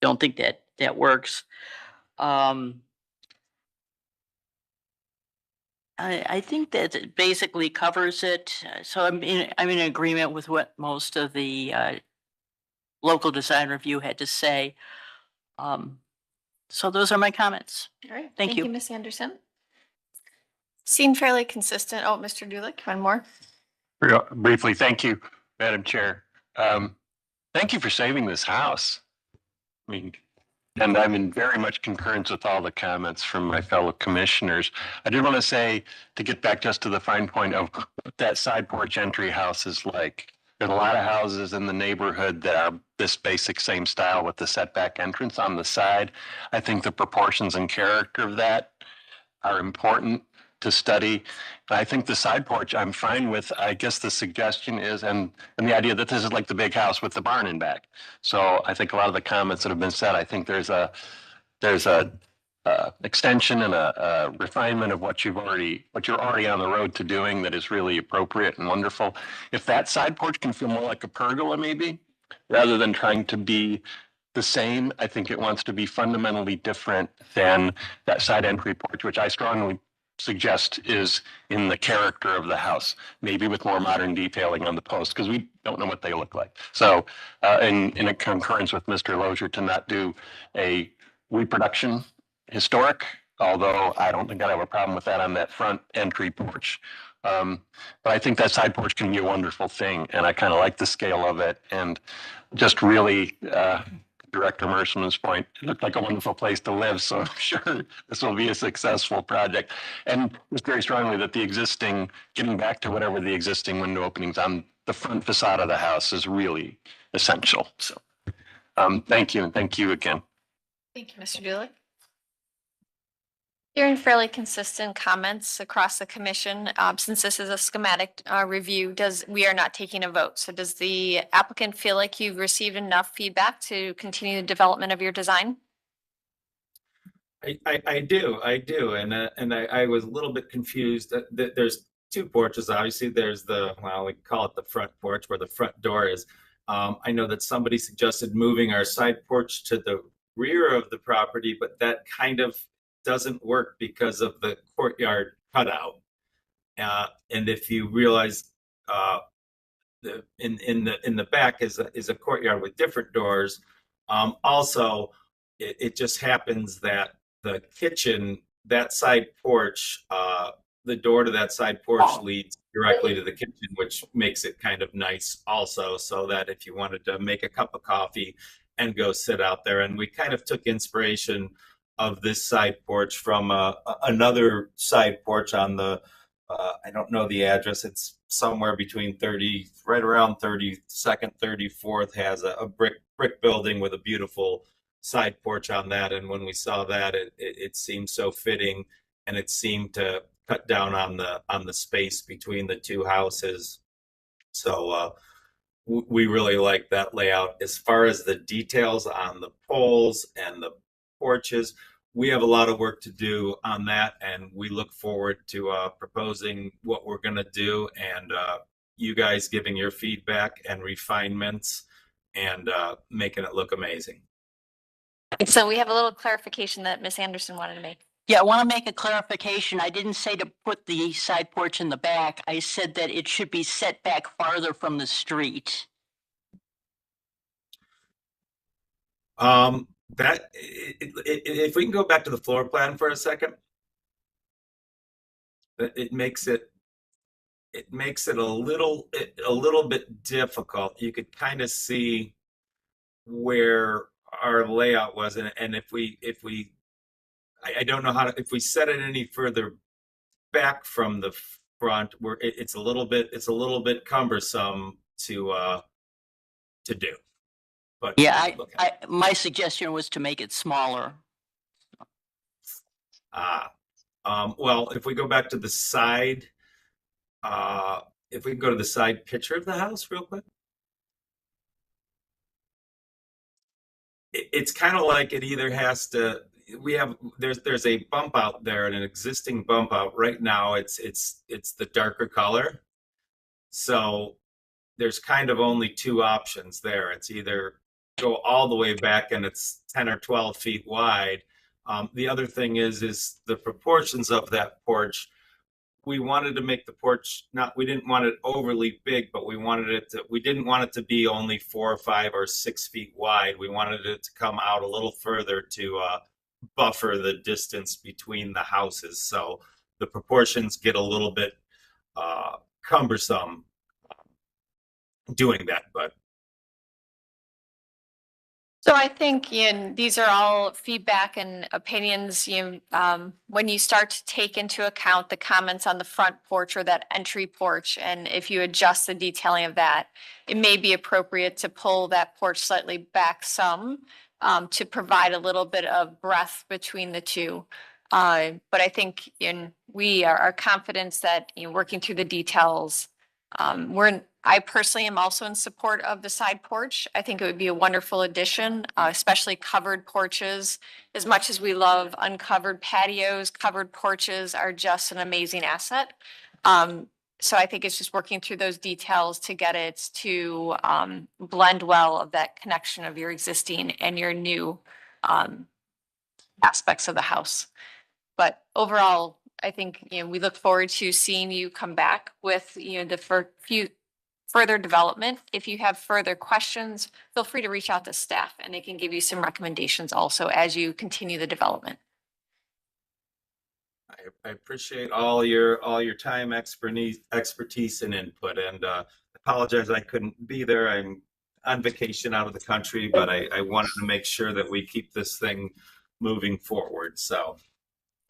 don't think that works. I think that it basically covers it. So I'm in agreement with what most of the local design review had to say. So those are my comments. All right. Thank you. Ms. Anderson. Seemed fairly consistent. Oh, Mr. Dulick, one more. Briefly, thank you, Madam Chair. Thank you for saving this house. I mean, and I'm in very much concurrence with all the comments from my fellow commissioners. I did want to say, to get back just to the fine point of what that side porch entry house is like. There's a lot of houses in the neighborhood that are this basic same style with the setback entrance on the side. I think the proportions and character of that are important to study. I think the side porch I'm fine with. I guess the suggestion is, and the idea that this is like the big house with the barn in back. So I think a lot of the comments that have been said, I think there's a extension and a refinement of what you're already on the road to doing that is really appropriate and wonderful. If that side porch can feel more like a pergola maybe, rather than trying to be the same, I think it wants to be fundamentally different than that side entry porch, which I strongly suggest is in the character of the house, maybe with more modern detailing on the post, because we don't know what they look like. So in a concurrence with Mr. Lozier to not do a reproduction historic, although I don't think I have a problem with that on that front entry porch. But I think that side porch can be a wonderful thing, and I kind of like the scale of it, and just really Director Mershman's point, it looked like a wonderful place to live, so I'm sure this will be a successful project. And just very strongly that the existing, getting back to whatever the existing window openings on the front facade of the house is really essential. So thank you, and thank you again. Thank you, Mr. Dulick. Hearing fairly consistent comments across the commission, since this is a schematic review, we are not taking a vote. So does the applicant feel like you've received enough feedback to continue the development of your design? I do. And I was a little bit confused that there's two porches. Obviously there's we call it the front porch where the front door is. I know that somebody suggested moving our side porch to the rear of the property, but that kind of doesn't work because of the courtyard cutout. And if you realize in the back is a courtyard with different doors. Also, it just happens that the kitchen, that side porch, the door to that side porch leads directly to the kitchen, which makes it kind of nice also, so that if you wanted to make a cup of coffee and go sit out there. And we kind of took inspiration of this side porch from another side porch on the, I don't know the address, it's somewhere between right around 32nd, 34th, has a brick building with a beautiful side porch on that. And when we saw that, it seemed so fitting, and it seemed to cut down on the space between the two houses. So we really like that layout. As far as the details on the poles and the porches, we have a lot of work to do on that, and we look forward to proposing what we're going to do, and you guys giving your feedback and refinements and making it look amazing. So we have a little clarification that Ms. Anderson wanted to make. Yeah, I want to make a clarification. I didn't say to put the side porch in the back. I said that it should be set back farther from the street. If we can go back to the floor plan for a second, it makes it a little bit difficult. You could kind of see where our layout was, and if we I don't know how to, if we set it any further back from the front, where it's a little bit cumbersome to do. But Yeah, my suggestion was to make it smaller. Well, if we go back to the side, if we can go to the side picture of the house real quick. It's kind of like it either has to, there's a bump out there, an existing bump out. Right now it's the darker color. So there's kind of only two options there. It's either go all the way back and it's 10 or 12 feet wide. The other thing is the proportions of that porch. We wanted to make the porch we didn't want it overly big, but we didn't want it to be only 4 or 5 or 6 feet wide. We wanted it to come out a little further to buffer the distance between the houses. So the proportions get a little bit cumbersome doing that, but. So I think, these are all feedback and opinions, when you start to take into account the comments on the front porch or that entry porch, and if you adjust the detailing of that, it may be appropriate to pull that porch slightly back some, to provide a little bit of breadth between the two. But I think we are confident that, working through the details, I personally am also in support of the side porch. I think it would be a wonderful addition, especially covered porches. As much as we love uncovered patios, covered porches are just an amazing asset. So I think it's just working through those details to get it to blend well of that connection of your existing and your new aspects of the house. But overall, I think, we look forward to seeing you come back with, the few further development. If you have further questions, feel free to reach out to staff and they can give you some recommendations also as you continue the development. I appreciate all your time, expertise and input, and apologize I couldn't be there. I'm on vacation out of the country, but I wanted to make sure that we keep this thing moving forward. So.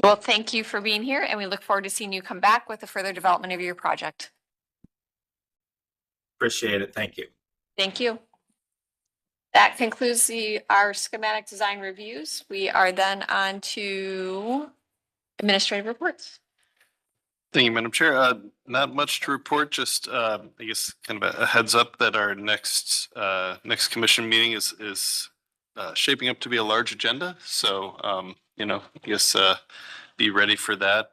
Well, thank you for being here, and we look forward to seeing you come back with the further development of your project. Appreciate it. Thank you. Thank you. That concludes our schematic design reviews. We are then on to administrative reports. Thank you, Madam Chair. Not much to report, just I guess kind of a heads up that our next commission meeting is shaping up to be a large agenda. So, I guess be ready for that.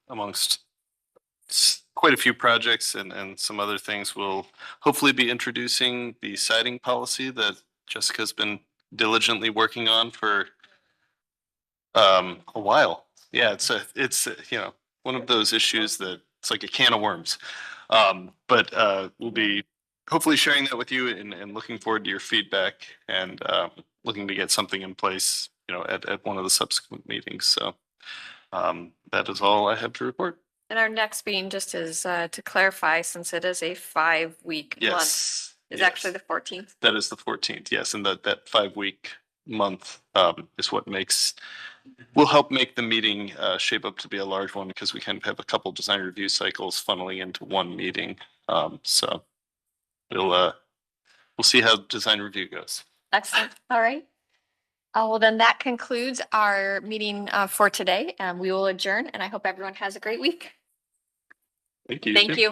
Amongst quite a few projects and some other things, we'll hopefully be introducing the siding policy that Jessica's been diligently working on for a while. Yeah, it's one of those issues that it's like a can of worms. But we'll be hopefully sharing that with you and looking forward to your feedback and looking to get something in place, at one of the subsequent meetings. So that is all I have to report. And our next meeting, just as to clarify, since it is a 5-week month, is actually the 14th. That is the 14th, yes. And that 5-week month is what will help make the meeting shape up to be a large one, because we kind of have a couple design review cycles funneling into one meeting. So we'll see how design review goes. Excellent. All right. Well, then that concludes our meeting for today. We will adjourn and I hope everyone has a great week. Thank you. Thank you.